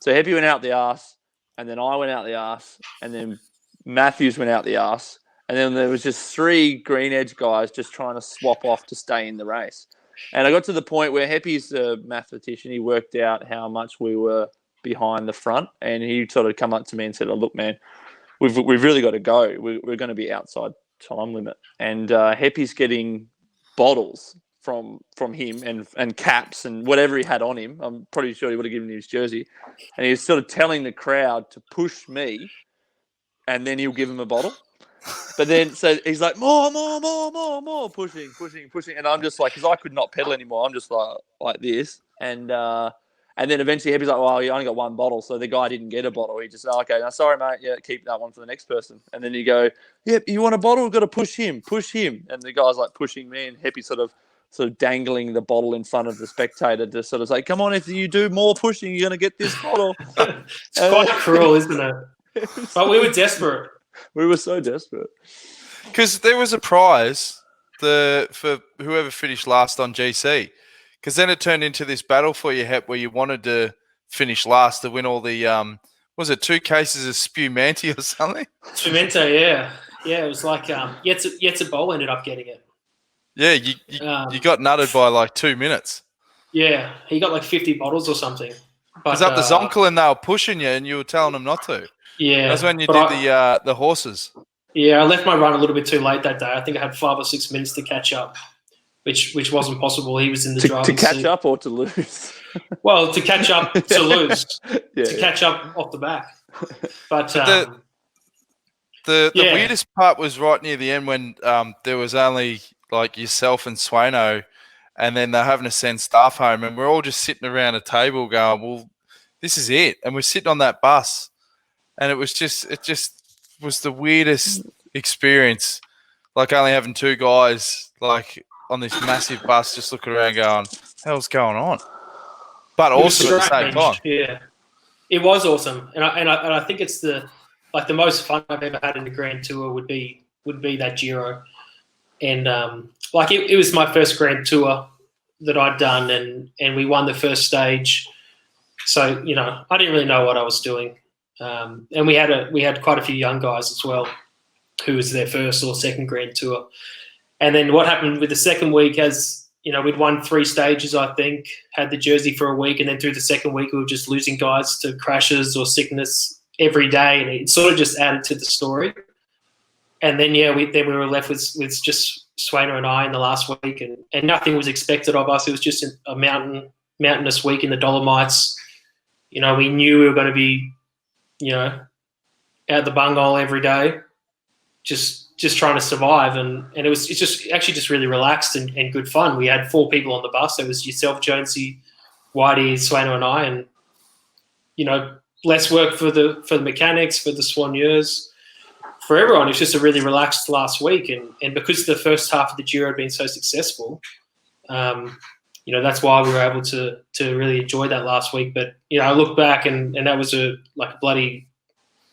Speaker 2: So Heppy went out the arse, and then I went out the arse, and then Matthews went out the arse, and then there was just three green edge guys just trying to swap off to stay in the race. And I got to the point where Heppy's a mathematician. He worked out how much we were behind the front, and he sort of come up to me and said, "Oh, look, man, we've really got to go. We're going to be outside time limit." And Heppy's getting bottles from him and caps and whatever he had on him. I'm pretty sure he would have given him his jersey. And he was sort of telling the crowd to push me, and then he'll give him a bottle. But then, so he's like, more, pushing. And I'm just like, because I could not pedal anymore. I'm just like this. And then eventually Heppy's like, well, you only got one bottle. So the guy didn't get a bottle. He just, okay, no, sorry, mate. Yeah, keep that one for the next person. And then you go, yep, you want a bottle? We've got to push him. And the guy's like pushing me, and Heppy sort of dangling the bottle in front of the spectator to sort of say, come on, if you do more pushing, you're going to get this bottle.
Speaker 3: It's quite cruel, isn't it? But we were desperate.
Speaker 2: We were so desperate.
Speaker 1: Because there was a prize for whoever finished last on GC. Because then it turned into this battle for you, Hep, where you wanted to finish last to win all the, was it 2 cases of Spumante or something?
Speaker 3: Spumante, yeah. Yeah, it was like Yetzer Bowl ended up getting it.
Speaker 1: Yeah, you got nutted by like 2 minutes.
Speaker 3: Yeah, he got like 50 bottles or something.
Speaker 1: Because up the Zonkel and they were pushing you and you were telling them not to.
Speaker 3: Yeah.
Speaker 1: That's when you did the horses.
Speaker 3: Yeah, I left my run a little bit too late that day. I think I had 5 or 6 minutes to catch up, which wasn't possible. He was in the driving
Speaker 2: seat. To catch
Speaker 3: seat.
Speaker 2: up or to lose?
Speaker 3: Well, to catch up to lose. Catch up off the back. But
Speaker 1: the weirdest part was right near the end when there was only like yourself and Swano, and then they're having to send staff home, and we're all just sitting around a table going, well, this is it. And we're sitting on that bus, and it just was the weirdest experience, like only having 2 guys like on this massive bus just looking around going, hell's going on? But awesome at the same time.
Speaker 3: Yeah, it was awesome, and I think it's the most fun I've ever had in the Grand Tour would be that Giro. And it was my first Grand Tour that I'd done, and we won the first stage. So I didn't really know what I was doing, and we had quite a few young guys as well, who was their first or second Grand Tour. And then what happened with the second week, as we'd won 3 stages, I think, had the jersey for a week, and then through the second week we were just losing guys to crashes or sickness every day, and it sort of just added to the story. And then we were left with just Swainer and I in the last week, and nothing was expected of us. It was just a mountainous week in the Dolomites. We knew we were going to be, out the bunghole every day, just trying to survive, and it's just really relaxed and good fun. We had 4 people on the bus. There was yourself, Jonesy, Whitey, Swainer, and I, and less work for the mechanics, for the soigneurs. For everyone, it's just a really relaxed last week, and because the first half of the Giro had been so successful, that's why we were able to really enjoy that last week. But I look back and that was a bloody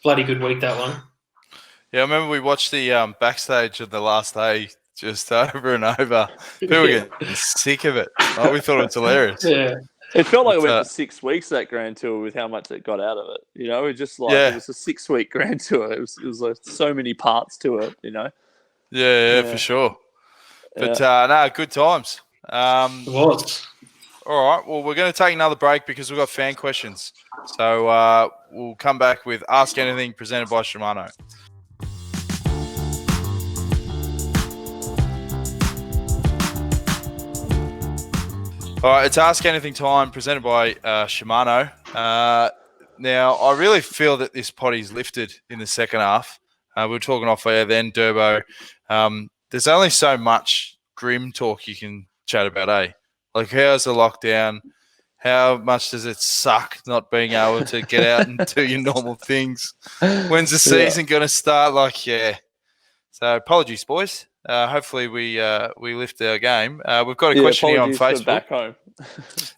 Speaker 3: good week, that one.
Speaker 1: Yeah, I remember we watched the backstage of the last day just over and over. People were getting sick of it. Oh, we thought it was hilarious.
Speaker 3: Yeah.
Speaker 2: It felt like it went for 6 weeks, that Grand Tour, with how much it got out of it. It just it was a 6-week Grand Tour. It was like so many parts to it. Yeah,
Speaker 1: for sure. But no, good times.
Speaker 3: It was.
Speaker 1: All All right. Well, we're going to take another break because we've got fan questions. So we'll come back with Ask Anything presented by Shimano. All right, it's Ask Anything time presented by Shimano. Now, I really feel that this potty's lifted in the second half. We were talking off air then, Durbo. There's only so much grim talk you can chat about, eh? Like, how's the lockdown? How much does it suck not being able to get out and do your normal things? When's the season going to start? Like, yeah. So, apologies, boys. Hopefully, we lift our game. We've got a question here on Facebook.
Speaker 2: Back home.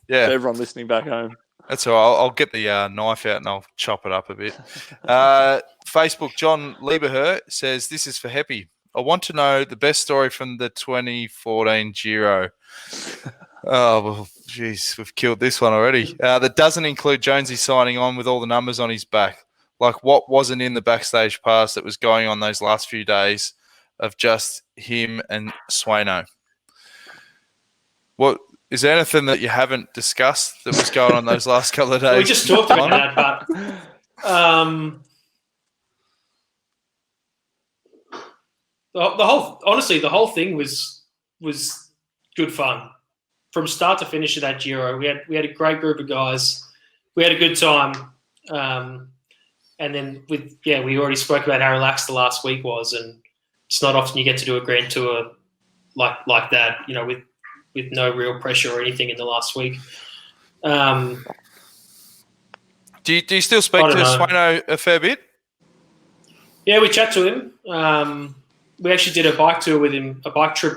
Speaker 1: Yeah,
Speaker 2: for everyone listening back home.
Speaker 1: That's all right. I'll get the knife out and I'll chop it up a bit. Facebook, John Lieberher says, this is for Heppy. I want to know the best story from the 2014 Giro. Oh, well, geez, we've killed this one already. That doesn't include Jonesy signing on with all the numbers on his back. Like, what wasn't in the Backstage Pass that was going on those last few days of just him and Swaino? What is there anything that you haven't discussed that was going on those last couple of days?
Speaker 3: We just talked about that, but the whole thing was good fun from start to finish of that Giro. We had a great group of guys. We had a good time, and then we already spoke about how relaxed the last week was, and it's not often you get to do a grand tour like that, you know, with no real pressure or anything in the last week. Do
Speaker 1: you still speak to Swaino a fair bit?
Speaker 3: Yeah, we chat to him. We actually did a bike trip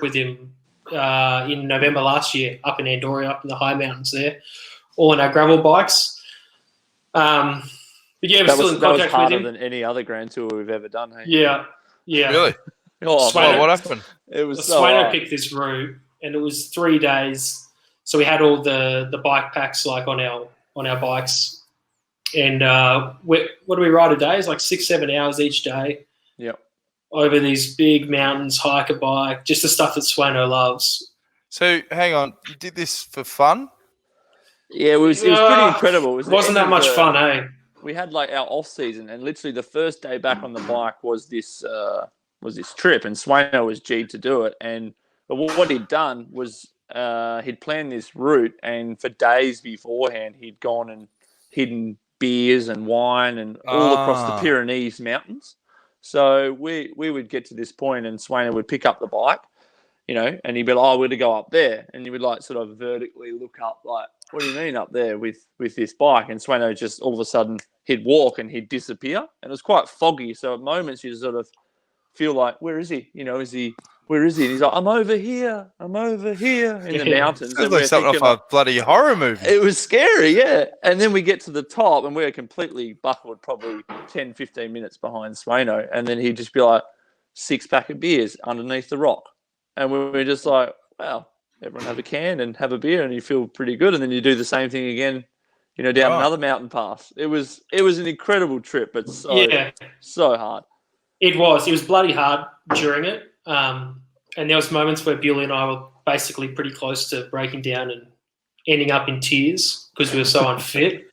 Speaker 3: with him in November last year up in Andoria, up in the high mountains there, all on our gravel bikes. But yeah, we're still in contact with him. That was harder
Speaker 2: than any other grand tour we've ever done. Hey?
Speaker 3: Yeah.
Speaker 1: Really?
Speaker 3: Swaino,
Speaker 1: what happened?
Speaker 2: It was
Speaker 3: Swaino picked this route, and it was 3 days. So we had all the bike packs like on our bikes, and what do we ride a day? It's like 6-7 hours each day.
Speaker 2: Yep.
Speaker 3: Over these big mountains, hike a bike, just the stuff that Swaino loves.
Speaker 1: So hang on, you did this for fun?
Speaker 2: Yeah, it was pretty incredible.
Speaker 3: It wasn't that much fun, eh?
Speaker 2: We had like our off season, and literally the first day back on the bike was this trip, and Swaino was G'd to do it. And what he'd done was he'd planned this route, and for days beforehand, he'd gone and hidden beers and wine and all across the Pyrenees mountains. So we would get to this point, and Swaino would pick up the bike, you know, and he'd be like, "Oh, we're to go up there," and he would like sort of vertically look up, like, "What do you mean up there with this bike?" And Swaino just all of a sudden he'd walk and he'd disappear, and it was quite foggy. So at moments you sort of feel like, "Where is he? You know, where is he?" And he's like, I'm over here in the mountains."
Speaker 1: Sounds like something off a bloody horror movie.
Speaker 2: It was scary, yeah. And then we get to the top, and we're completely buckled, probably 10, 15 minutes behind Swaino. And then he'd just be like, 6-pack of beers underneath the rock. And we were just like, wow, everyone have a can and have a beer, and you feel pretty good. And then you do the same thing again, you know, down another mountain pass. It was an incredible trip, but so hard.
Speaker 3: It was bloody hard during it. And there was moments where Bewley and I were basically pretty close to breaking down and ending up in tears because we were so unfit.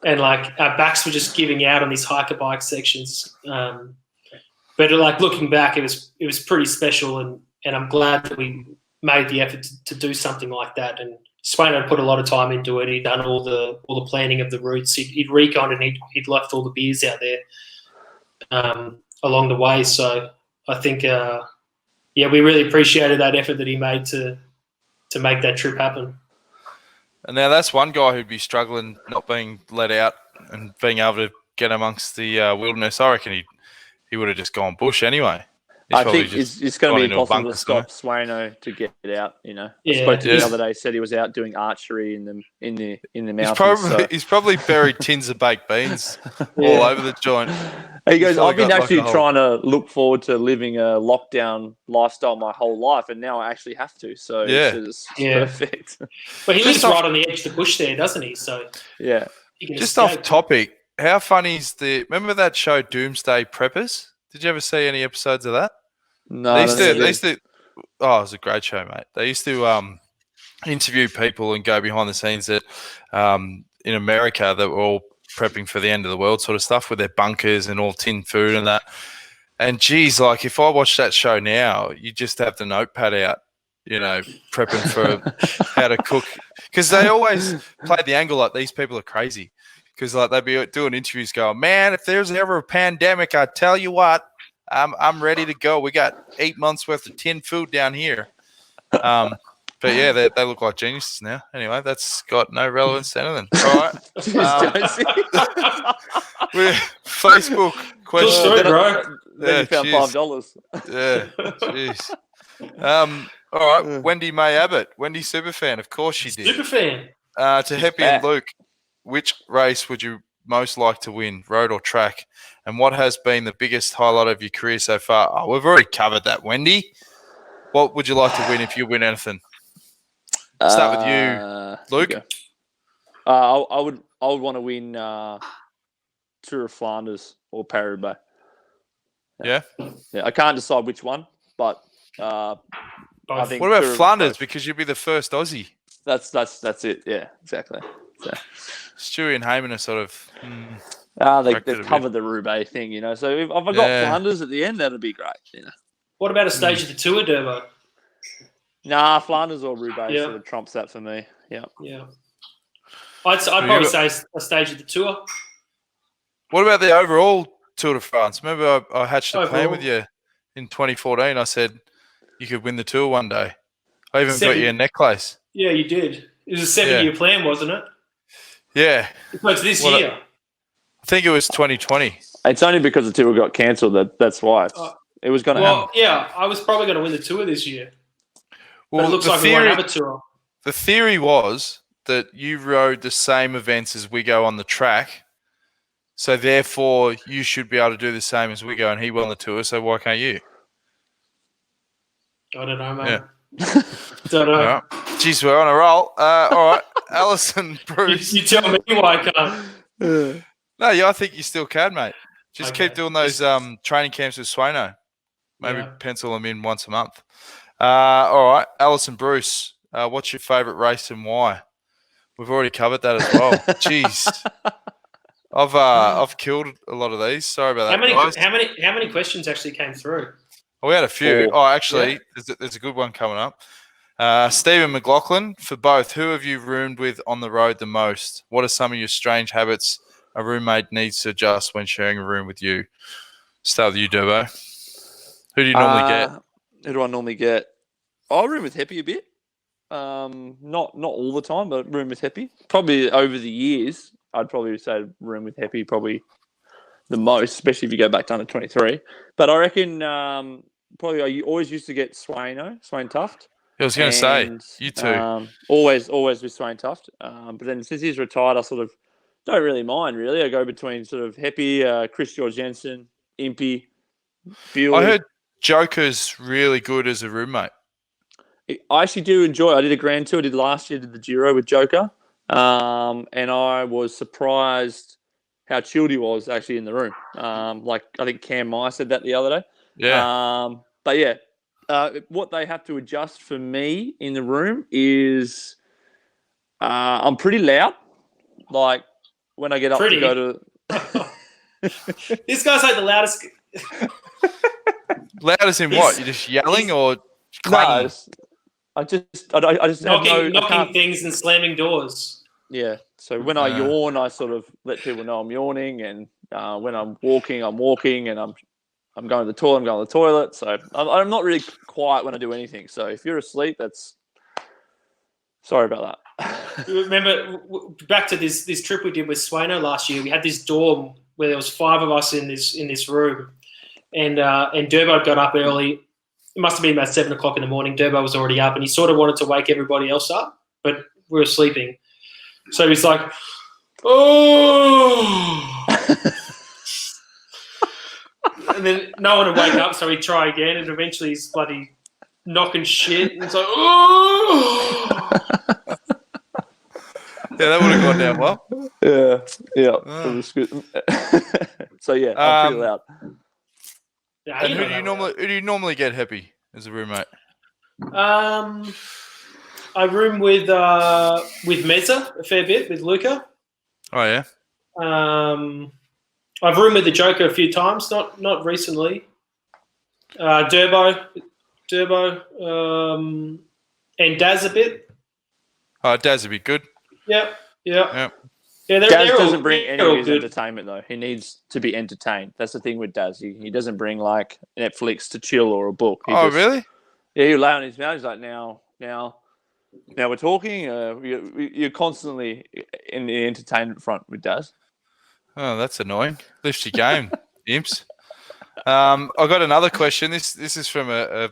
Speaker 3: And like our backs were just giving out on these hiker bike sections. But like looking back, it was pretty special, and I'm glad that we made the effort to do something like that. And Swaino put a lot of time into it. He'd done all the planning of the routes. He'd reconned, and he'd left all the beers out there along the way. So I think we really appreciated that effort that he made to make that trip happen.
Speaker 1: And now that's one guy who'd be struggling not being let out and being able to get amongst the wilderness. I reckon he would have just gone bush anyway.
Speaker 2: I think it's going to be impossible to stop Swaino to get out. You know, I spoke to him the other day. Said he was out doing archery in the mountains.
Speaker 1: He's probably buried tins of baked beans all over the joint.
Speaker 2: He goes, I've been actually trying to look forward to living a lockdown lifestyle my whole life, and now I actually have to. So it's perfect.
Speaker 3: But he lives right on the edge of the bush there, doesn't he? So
Speaker 2: yeah.
Speaker 1: Just off topic, how funny is remember that show Doomsday Preppers? Did you ever see any episodes of that?
Speaker 2: No.
Speaker 1: They used to, oh, it was a great show, mate. They used to interview people and go behind the scenes that in America that were all prepping for the end of the world sort of stuff with their bunkers and all tin food and that. And geez, like if I watch that show now, you just have the notepad out, prepping for how to cook. Because they always play the angle like these people are crazy. Because like they'd be doing interviews going, man, if there's ever a pandemic, I tell you what, I'm ready to go. We got 8 months worth of tin food down here. But yeah, they look like geniuses now. Anyway, that's got no relevance to anything. All right. Facebook question.
Speaker 3: Cool story, bro.
Speaker 2: Then you found $5.
Speaker 1: Yeah, jeez. All right, Wendy May Abbott, Wendy Superfan. Of course she did.
Speaker 3: Superfan.
Speaker 1: To Heppy and Luke, which race would you most like to win, road or track? And what has been the biggest highlight of your career so far? Oh, we've already covered that, Wendy. What would you like to win if you win anything? Start with you, Luke.
Speaker 2: I would want to win Tour of Flanders or Paris-Roubaix.
Speaker 1: Yeah.
Speaker 2: I can't decide which one, but I think.
Speaker 1: What about Flanders? Because you'd be the first Aussie.
Speaker 2: That's it. Yeah, exactly. So.
Speaker 1: Stewie and Heyman are sort of.
Speaker 2: They've covered the Roubaix thing, So if I got Flanders at the end, that'd be great.
Speaker 3: What about a stage of the Tour, Durbo?
Speaker 2: Nah, Flanders or Roubaix sort of trumps that for me. Yeah.
Speaker 3: I'd probably say a stage of the Tour.
Speaker 1: What about the overall Tour de France? Remember I hatched a plan with you in 2014. I said you could win the Tour one day. I even got you a necklace.
Speaker 3: Yeah, you did. It was a 7-year plan, wasn't it?
Speaker 1: Yeah.
Speaker 3: It's this year.
Speaker 1: I think it was 2020.
Speaker 2: It's only because the Tour got cancelled that's why. It was going to happen.
Speaker 3: Yeah, I was probably going to win the Tour this year.
Speaker 1: Well,
Speaker 3: but it looks like we won't have a Tour.
Speaker 1: The theory was that you rode the same events as we go on the track, so therefore you should be able to do the same as we go, and he won the Tour, so why can't you?
Speaker 3: I don't know, mate. Yeah. Don't know.
Speaker 1: All right. Jeez, we're on a roll. All right, Alison Bruce.
Speaker 3: You tell me why I can't.
Speaker 1: No, I think you still can, mate. Just keep doing those training camps with Swano. Maybe pencil them in once a month. All right, Alison Bruce, what's your favourite race and why? We've already covered that as well. Jeez, I've killed a lot of these. Sorry about that.
Speaker 3: How many questions actually came through?
Speaker 1: Oh, we had a few. Oh, actually, there's a good one coming up. Stephen McLaughlin, for both, who have you roomed with on the road the most? What are some of your strange habits a roommate needs to adjust when sharing a room with you? Start with you, Durbo. Who do you normally get?
Speaker 2: Who do I normally get? I room with Heppy a bit. Not all the time, but room with Heppy. Probably over the years, I'd probably say room with Heppy probably the most, especially if you go back down to 23. But I reckon probably I always used to get Swain Tuft.
Speaker 1: I was going to say, you too.
Speaker 2: Always with Swain Tuft. But then since he's retired, I sort of don't really mind, really. I go between sort of Heppy, Chris George Jensen, Impy, Buell.
Speaker 1: I heard Joker's really good as a roommate.
Speaker 2: I actually do enjoy it. I did a Grand Tour. I did last year, did the Giro with Joker. And I was surprised how chilled he was actually in the room. Like I think Cam Meyer said that the other day.
Speaker 1: Yeah.
Speaker 2: But yeah, what they have to adjust for me in the room is I'm pretty loud. Like when I get up to go to...
Speaker 3: This guy's like the loudest...
Speaker 1: Loudest in what? You're just yelling or clanging?
Speaker 2: No, I just
Speaker 3: knocking things and slamming doors.
Speaker 2: Yeah. So when I yawn, I sort of let people know I'm yawning, and when I'm walking, and I'm going to the toilet, I'm going to the toilet. So I'm not really quiet when I do anything. So if you're asleep, that's sorry about that.
Speaker 3: Remember back to this trip we did with Swano last year. We had this dorm where there was 5 of us in this room, and Durbo got up early. It must have been about 7 o'clock in the morning. Durbo was already up, and he sort of wanted to wake everybody else up, but we were sleeping. So he's like, oh. And then no one would wake up, so he'd try again, and eventually he's bloody knocking shit. And it's like, oh.
Speaker 1: Yeah, that would have gone down well.
Speaker 2: Yeah. It was good. So yeah, I'm pretty loud.
Speaker 3: Yeah,
Speaker 1: and who do you normally get Heppy as a roommate?
Speaker 3: I I room with Meza a fair bit with Luca.
Speaker 1: Oh yeah.
Speaker 3: I've roomed with the Joker a few times, not recently. Durbo, and Daz a bit.
Speaker 1: Oh, Daz would be good.
Speaker 3: Yep.
Speaker 1: Yep.
Speaker 3: Yeah,
Speaker 2: Daz doesn't bring any
Speaker 3: they're
Speaker 2: of
Speaker 3: all
Speaker 2: his
Speaker 3: good.
Speaker 2: entertainment though. He needs to be entertained. That's the thing with Daz. He doesn't bring like Netflix to chill or a book.
Speaker 1: Really?
Speaker 2: Yeah, you lay on his mouth. He's like, now we're talking. You're constantly in the entertainment front with Daz.
Speaker 1: Oh, that's annoying. Lift your game, Imps. I got another question. This is from a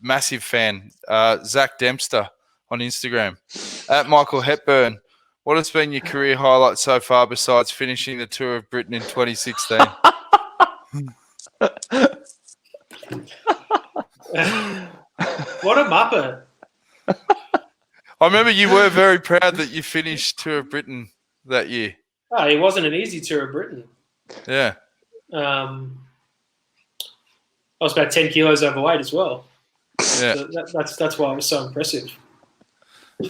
Speaker 1: massive fan, Zach Dempster on Instagram. At Michael Hepburn, what has been your career highlight so far besides finishing the Tour of Britain in 2016?
Speaker 3: What a muppet.
Speaker 1: I remember you were very proud that you finished Tour of Britain that year.
Speaker 3: Oh, it wasn't an easy Tour of Britain.
Speaker 1: Yeah.
Speaker 3: I was about 10 kilos overweight as well.
Speaker 1: Yeah.
Speaker 3: So that's why it was so impressive.
Speaker 1: You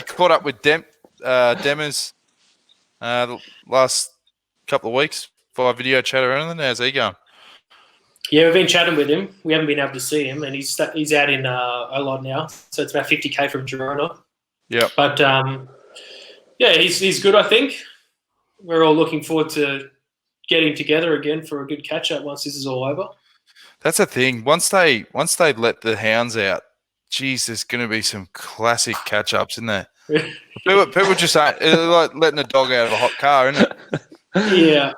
Speaker 1: caught up with Demers the last couple of weeks via video chat or anything. How's he going?
Speaker 3: Yeah, we've been chatting with him. We haven't been able to see him, and he's out in Olod now, so it's about 50k from Girona.
Speaker 1: Yeah.
Speaker 3: But yeah, he's good. I think we're all looking forward to getting together again for a good catch up once this is all over.
Speaker 1: That's the thing. Once they let the hounds out, geez, there's going to be some classic catch ups, isn't there? People just say it's like letting a dog out of a hot car, isn't it?
Speaker 3: Yeah.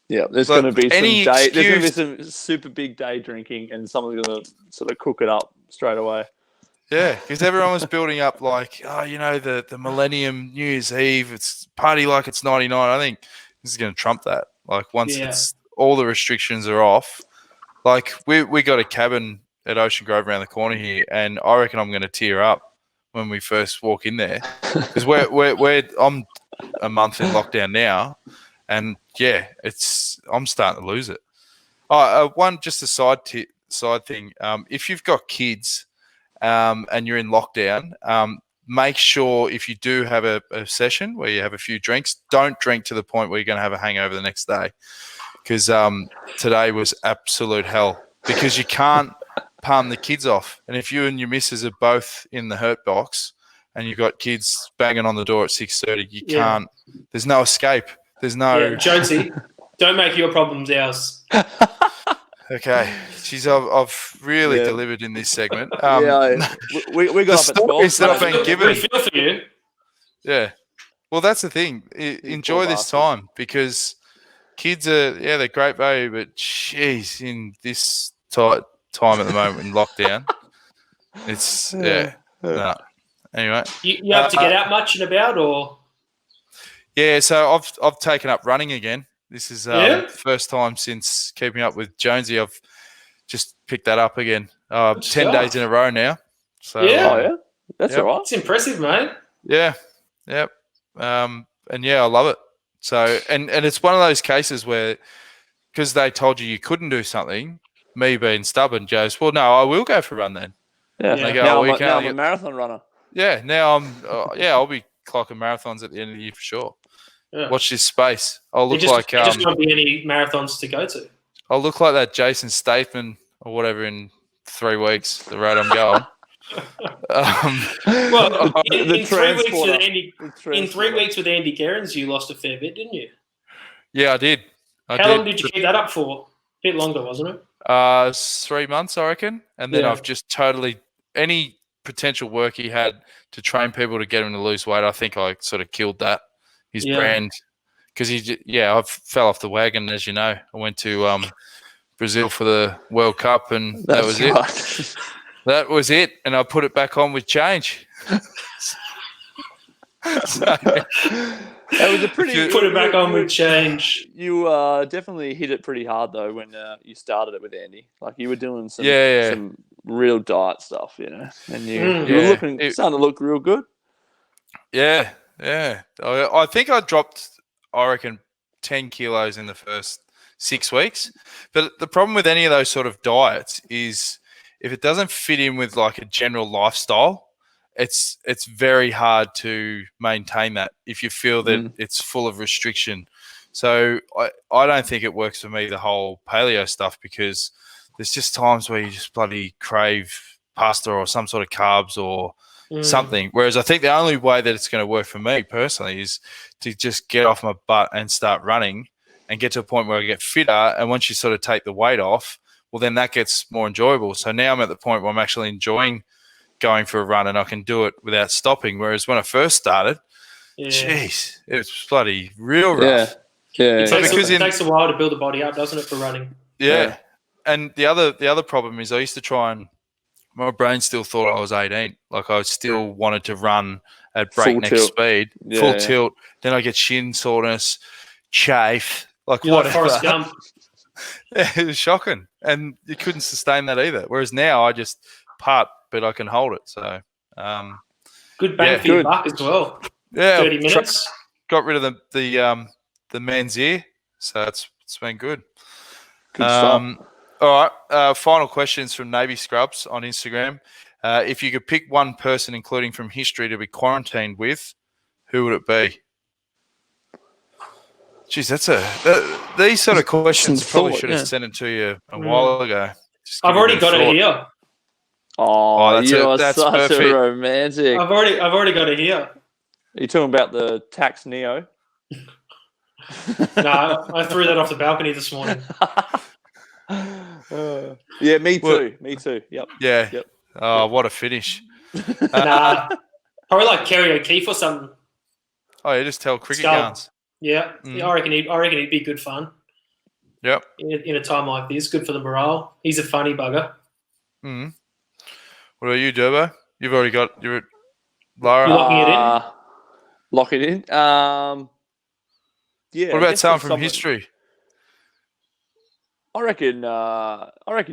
Speaker 2: Yeah. There's going to be there's going to be some super big day drinking, and someone's going to sort of cook it up straight away.
Speaker 1: Yeah, because everyone was building up like, the Millennium New Year's Eve, it's party like it's 99. I think this is going to trump that. Like once it's all the restrictions are off, like we got a cabin at Ocean Grove around the corner here, and I reckon I'm going to tear up when we first walk in there because I'm a month in lockdown now, and yeah, I'm starting to lose it. Just a side thing. If you've got kids and you're in lockdown, make sure if you do have a session where you have a few drinks, don't drink to the point where you're going to have a hangover the next day. Because today was absolute hell because you can't palm the kids off. And if you and your missus are both in the hurt box and you've got kids banging on the door at 6:30, you can't. There's no escape. There's no.
Speaker 3: Yeah, Jonesy, don't make your problems ours.
Speaker 1: Okay, I've really delivered in this segment.
Speaker 2: we got up at 12.
Speaker 1: That I've been given.
Speaker 3: We feel for you.
Speaker 1: Yeah. Well, that's the thing. Enjoy this time because kids they're great value, but geez, in this tight time at the moment in lockdown, it's no. Anyway,
Speaker 3: you have to get out much and about, or
Speaker 1: so I've taken up running again. This is first time since keeping up with Jonesy. I've just picked that up again. 10 days in a row now. So
Speaker 2: that's all right.
Speaker 3: It's impressive, mate.
Speaker 1: Yeah, yep. And I love it. So and it's one of those cases where because they told you couldn't do something, me being stubborn goes, well, no, I will go for a run then.
Speaker 2: Yeah.
Speaker 1: And they go,
Speaker 2: now I'm a marathon runner.
Speaker 1: Yeah. Now I'll be clocking marathons at the end of the year for sure. Yeah. Watch this space. I'll look like
Speaker 3: there just won't be any marathons to go to.
Speaker 1: I'll look like that Jason Statham or whatever in 3 weeks. The road I'm going.
Speaker 3: In 3 weeks with Andy Gerrans, you lost a fair bit, didn't you?
Speaker 1: Yeah, I did.
Speaker 3: How long did you keep that up for? A bit longer, wasn't it?
Speaker 1: 3 months, I reckon. And then I've just totally any potential work he had to train people to get him to lose weight. I think I sort of killed that. His brand, because I fell off the wagon, as you know. I went to Brazil for the World Cup, and that was it. That was it, and I put it back on with change.
Speaker 2: It was a pretty.
Speaker 3: Put it back on with change.
Speaker 2: You definitely hit it pretty hard though when you started it with Andy. Like you were doing some real diet stuff, and you were starting to look real good. Yeah.
Speaker 1: Yeah, I think I dropped, 10 kilos in the first 6 weeks. But the problem with any of those sort of diets is if it doesn't fit in with like a general lifestyle, it's very hard to maintain that if you feel that it's full of restriction. So I don't think it works for me, the whole paleo stuff, because there's just times where you just bloody crave pasta or some sort of carbs or something. Whereas I think the only way that it's going to work for me personally is to just get off my butt and start running and get to a point where I get fitter. And once you sort of take the weight off, well, then that gets more enjoyable. So now I'm at the point where I'm actually enjoying going for a run and I can do it without stopping. Whereas when I first started, jeez, it was bloody real rough.
Speaker 2: Yeah.
Speaker 3: It takes a while to build the body up, doesn't it, for running?
Speaker 1: Yeah. And the other problem is I used to try and my brain still thought I was 18. Like I still wanted to run at breakneck speed, full tilt. Then I get shin soreness, chafe. Like
Speaker 3: you're like Forrest Gump.
Speaker 1: Yeah, it was shocking. And you couldn't sustain that either. Whereas now I just putt, but I can hold it. So
Speaker 3: good bang for your buck as well.
Speaker 1: Yeah.
Speaker 3: 30 minutes.
Speaker 1: Got rid of the man's ear. So it's been good.
Speaker 2: Good stuff.
Speaker 1: All right. Final questions from Navy Scrubs on Instagram. If you could pick one person, including from history, to be quarantined with, who would it be? Jeez, these sort of questions probably should have sent it to you a while ago.
Speaker 3: I've already got it here.
Speaker 2: Oh, that's such perfect. A romantic.
Speaker 3: I've already got it here.
Speaker 2: Are you talking about the Tax Neo?
Speaker 3: No, I threw that off the balcony this morning.
Speaker 2: Yeah, me too. Me too. Yep.
Speaker 1: Yeah.
Speaker 2: Yep.
Speaker 1: Oh, what a finish.
Speaker 3: Nah, probably like Kerry O'Keefe or something.
Speaker 1: Oh, you just tell cricket yarns.
Speaker 3: Yeah, I reckon he'd be good fun.
Speaker 1: Yep.
Speaker 3: In a time like this, good for the morale. He's a funny bugger.
Speaker 1: Mm. What about you, Durbo? You've already got your Lara.
Speaker 3: You locking it in?
Speaker 2: Lock it in. Yeah.
Speaker 1: What about someone from history?
Speaker 2: I reckon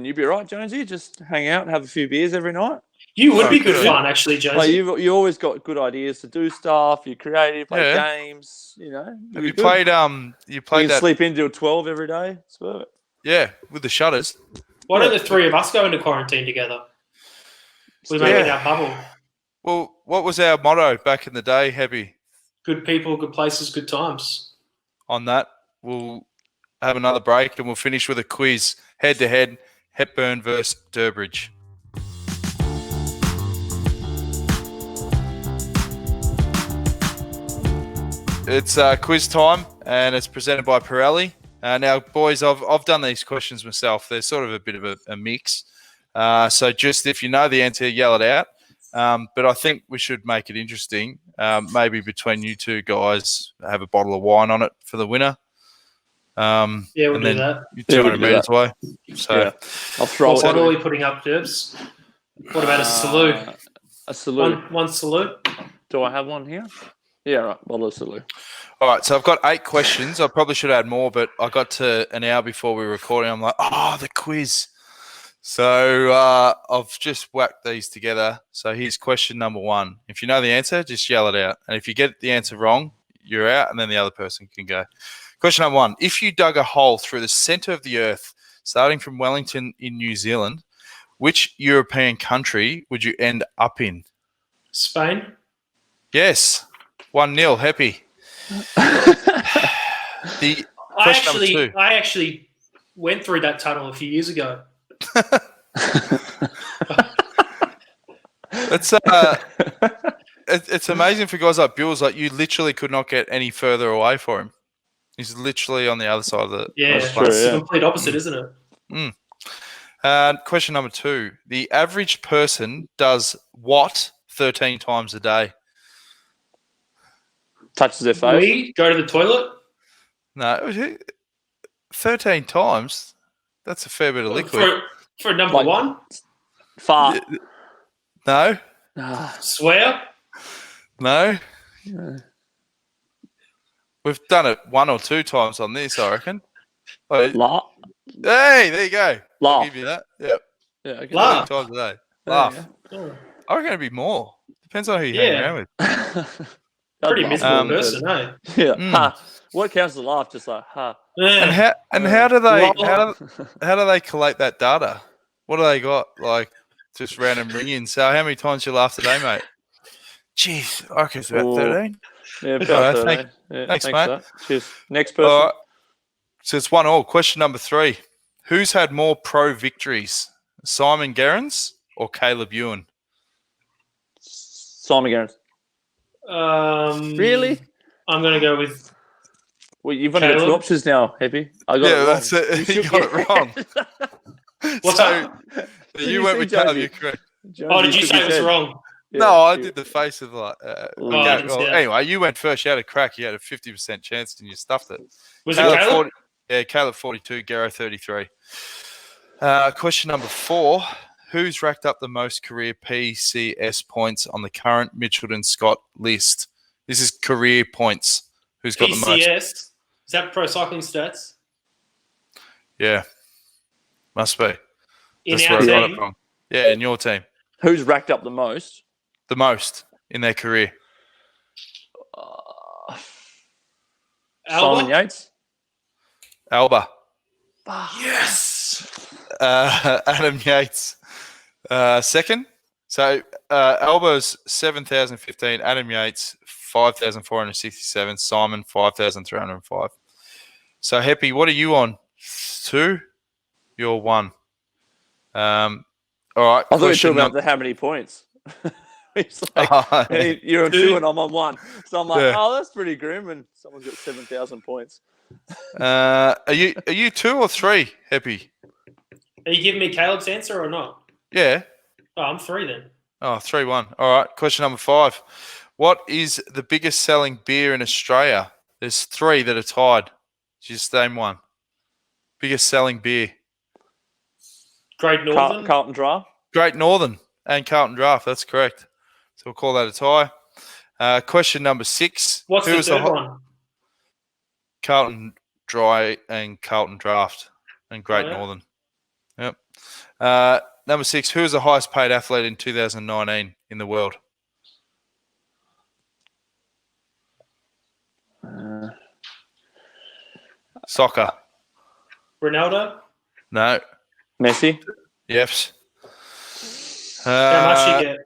Speaker 2: you'd be right, Jonesy. Just hang out and have a few beers every night.
Speaker 3: You would be good fun, actually, Jonesy.
Speaker 2: Like you always got good ideas to do stuff. You're creative, play games. You know.
Speaker 1: Have you played? You played that.
Speaker 2: Sleep in till 12 every day. It's perfect.
Speaker 1: Yeah, with the shutters.
Speaker 3: Why don't the three of us go into quarantine together? We make it our bubble.
Speaker 1: Well, what was our motto back in the day, Heppy?
Speaker 3: Good people, good places, good times.
Speaker 1: On that, we'll have another break and we'll finish with a quiz, head-to-head, Hepburn versus Durbridge. It's quiz time, and it's presented by Pirelli. Now, boys, I've done these questions myself. They're sort of a bit of a mix. So just if you know the answer, yell it out. But I think we should make it interesting. Maybe between you two guys, have a bottle of wine on it for the winner.
Speaker 3: We'll do that.
Speaker 1: You're 200 metres away. So
Speaker 2: I'll throw
Speaker 3: it. What are we putting up, Derbs? What about a salute?
Speaker 2: A salute.
Speaker 3: One salute.
Speaker 2: Do I have one here? Yeah, right. Bottle of salute.
Speaker 1: All right, so I've got 8 questions. I probably should add more, but I got to an hour before we were recording. I'm like, the quiz. So I've just whacked these together. So here's question number 1. If you know the answer, just yell it out. And if you get the answer wrong, you're out, and then the other person can go. Question number 1. If you dug a hole through the centre of the earth, starting from Wellington in New Zealand, which European country would you end up in?
Speaker 3: Spain.
Speaker 1: Yes. 1-0, Heppy.
Speaker 3: I actually went through that tunnel a few years ago.
Speaker 1: It's amazing for guys like Bill's. Like you literally could not get any further away for him. He's literally on the other side of the.
Speaker 3: Yeah, it's the complete opposite, isn't it?
Speaker 1: Question number 2: the average person does what 13 times a day?
Speaker 2: Touches their face.
Speaker 3: We go to the toilet.
Speaker 1: No, 13 times. That's a fair bit of liquid.
Speaker 3: For number 1?
Speaker 2: Fart.
Speaker 1: No.
Speaker 3: Swear?
Speaker 1: No. We've done it 1 or 2 times on this, I reckon.
Speaker 2: Laugh.
Speaker 1: Hey, there you go.
Speaker 2: Laugh.
Speaker 1: I'll give you that. Yep.
Speaker 2: Yeah, okay.
Speaker 3: Laugh.
Speaker 1: 13 times a day. Laugh. I reckon it'd be more. Depends on who you hang around with.
Speaker 3: Pretty miserable person, eh?
Speaker 2: Yeah. Ha. What counts as a laugh? Just like ha.
Speaker 3: Yeah.
Speaker 1: And how do they collate that data? What do they got? Like just random ring-ins. So how many times you laugh today, mate? Jeez, I reckon it's about
Speaker 2: Ooh.
Speaker 1: 13.
Speaker 2: Yeah, about
Speaker 1: Alright,
Speaker 2: 13.
Speaker 1: thanks,
Speaker 2: for
Speaker 1: mate.
Speaker 2: that. Cheers. Next person.
Speaker 1: All right. So it's 1-1. Question number 3. Who's had more pro victories, Simon Gerrans or Caleb Ewan?
Speaker 2: Simon Garrett. Really?
Speaker 3: I'm going to go with.
Speaker 2: Well, you've only got 2 options now, Heppy. I got it wrong.
Speaker 1: That's it. You got it wrong.
Speaker 3: What's
Speaker 1: so
Speaker 2: Did
Speaker 1: you
Speaker 2: you
Speaker 1: went
Speaker 2: see
Speaker 1: with Caleb.
Speaker 2: Jonesy?
Speaker 1: You're correct.
Speaker 3: Oh, did you say it was wrong?
Speaker 2: Yeah,
Speaker 1: No, I did the face of like.
Speaker 3: I didn't see that.
Speaker 1: Anyway, you went first. You had a crack. You had a 50% chance, and you stuffed it.
Speaker 3: Was it Caleb?
Speaker 1: Caleb 42, Giro 33. Question number 4. Who's racked up the most career PCS points on the current Mitchelton Scott list? This is career points. Who's got the most?
Speaker 3: PCS? Is that Pro Cycling Stats?
Speaker 1: Yeah. Must be.
Speaker 3: In
Speaker 1: That's
Speaker 3: our
Speaker 1: where I got
Speaker 3: team?
Speaker 1: it from. Yeah, in your team.
Speaker 2: Who's racked up the most?
Speaker 1: The most in their career.
Speaker 2: Simon Yates?
Speaker 1: Alba.
Speaker 2: Yes.
Speaker 1: Adam Yates. Second. So Alba's 7,015. Adam Yates 5,467. Simon 5,305. So Heppy, what are you on? 2. You're 1. All right.
Speaker 2: I thought you were
Speaker 1: question
Speaker 2: talking about how many points. It's like, hey, you're on 2 and I'm on 1. So I'm like, oh, that's pretty grim. And someone's got 7,000 points.
Speaker 1: Are you 2 or 3, Heppy?
Speaker 3: Are you giving me Caleb's answer or not?
Speaker 1: Yeah.
Speaker 3: Oh, I'm 3 then.
Speaker 1: Oh, 3-1. All right. Question number 5. What is the biggest selling beer in Australia? There's 3 that are tied. Just name one. Biggest selling beer.
Speaker 3: Great Northern.
Speaker 2: Carlton Draft.
Speaker 1: Great Northern and Carlton Draft. That's correct. So we'll call that a tie. Question number 6.
Speaker 3: What's the third one?
Speaker 1: Carlton Dry and Carlton Draft and Great Northern. Yep. Number 6. Who is the highest paid athlete in 2019 in the world? Soccer.
Speaker 3: Ronaldo?
Speaker 1: No.
Speaker 2: Messi?
Speaker 1: Yes.
Speaker 3: How much you get?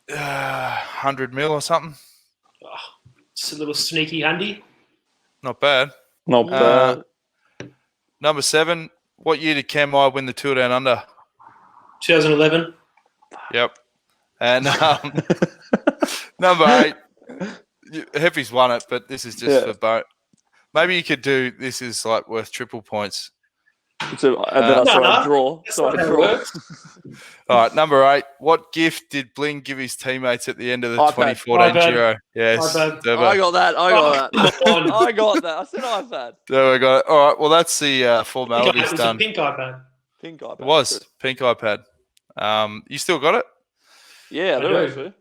Speaker 1: 100 mil or something.
Speaker 3: Oh, just a little sneaky handy.
Speaker 1: Not bad.
Speaker 2: Not bad.
Speaker 1: Number 7. What year did Cam win the Tour Down Under?
Speaker 3: 2011.
Speaker 1: Yep. And number 8. Heppy's won it, but this is just for both. Maybe you could do this is like worth triple points.
Speaker 2: So, and then I draw.
Speaker 3: That's not how it works.
Speaker 1: All right, number 8. What gift did Bling give his teammates at the end of the 2014 Giro? Yes, Durbo.
Speaker 2: I got that. I got that. I said iPad.
Speaker 1: There we go. All right, well, that's the formalities done.
Speaker 3: Pink iPad.
Speaker 2: Pink iPad.
Speaker 1: It was pink iPad. You still got it?
Speaker 2: Yeah, I do actually.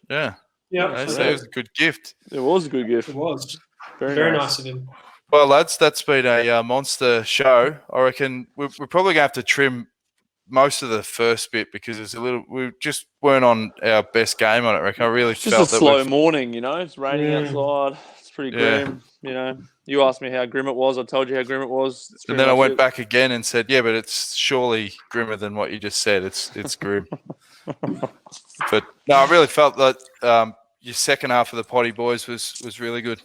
Speaker 1: Yeah.
Speaker 3: Yeah,
Speaker 1: So it was a good gift.
Speaker 2: It was a good gift.
Speaker 3: It was
Speaker 2: very
Speaker 3: nice of him.
Speaker 1: Well, lads, that's been a monster show. I reckon we're probably going to have to trim most of the first bit because it's we just weren't on our best game on it. I reckon I really
Speaker 2: just
Speaker 1: felt
Speaker 2: a slow morning, you know. It's raining outside. It's pretty grim. You know, you asked me how grim it was. I told you how grim it was.
Speaker 1: And then I went back again and said, "Yeah, but it's surely grimmer than what you just said. It's grim." But no, I really felt that your second half of the potty boys was really good.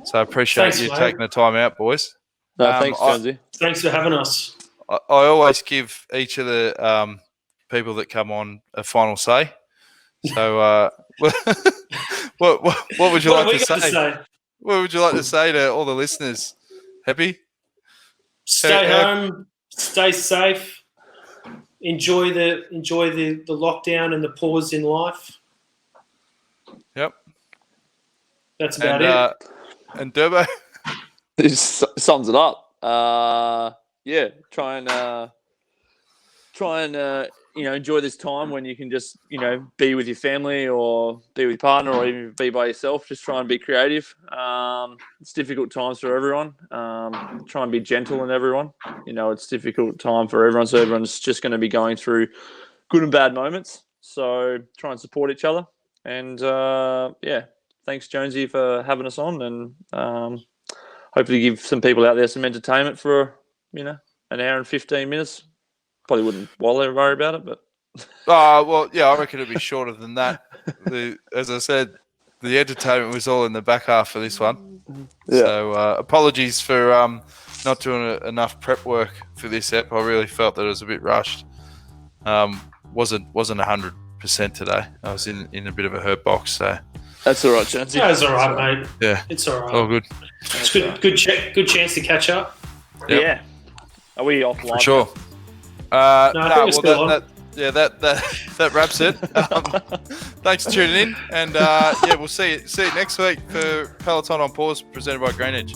Speaker 1: So I appreciate you taking the time out, boys.
Speaker 2: No, thanks, Jonesy.
Speaker 3: Thanks for having us.
Speaker 1: I always give each of the people that come on a final say. So what would you like to say? What would you like to say to all the listeners? Happy?
Speaker 3: Stay home. Stay safe. Enjoy the lockdown and the pause in life.
Speaker 1: Yep.
Speaker 3: That's about it.
Speaker 1: And Durbo?
Speaker 2: This sums it up. Yeah, try and enjoy this time when you can just be with your family or be with your partner or even be by yourself. Just try and be creative. It's difficult times for everyone. Try and be gentle in everyone. It's difficult time for everyone, so everyone's just going to be going through good and bad moments. So try and support each other. And thanks Jonesy for having us on, and hopefully give some people out there some entertainment for an hour and 15 minutes. Probably wouldn't worry about it, but
Speaker 1: well, yeah, I reckon it'd be shorter than that. as I said, the entertainment was all in the back half of this one.
Speaker 2: Yeah.
Speaker 1: So apologies for not doing enough prep work for this ep. I really felt that it was a bit rushed. Wasn't 100% today. I was in a bit of a hurt box. So
Speaker 2: That's all right, Jonesy.
Speaker 3: Yeah, it's all right, mate.
Speaker 1: yeah,
Speaker 3: It's all right.
Speaker 1: all good
Speaker 3: It's good chance to catch up.
Speaker 1: Yep.
Speaker 2: Yeah. Are we off live?
Speaker 1: for sure.
Speaker 3: I think we're still on.
Speaker 1: That wraps it. Thanks for tuning in, and we'll see you next week for Peloton on Pause, presented by Greenwich.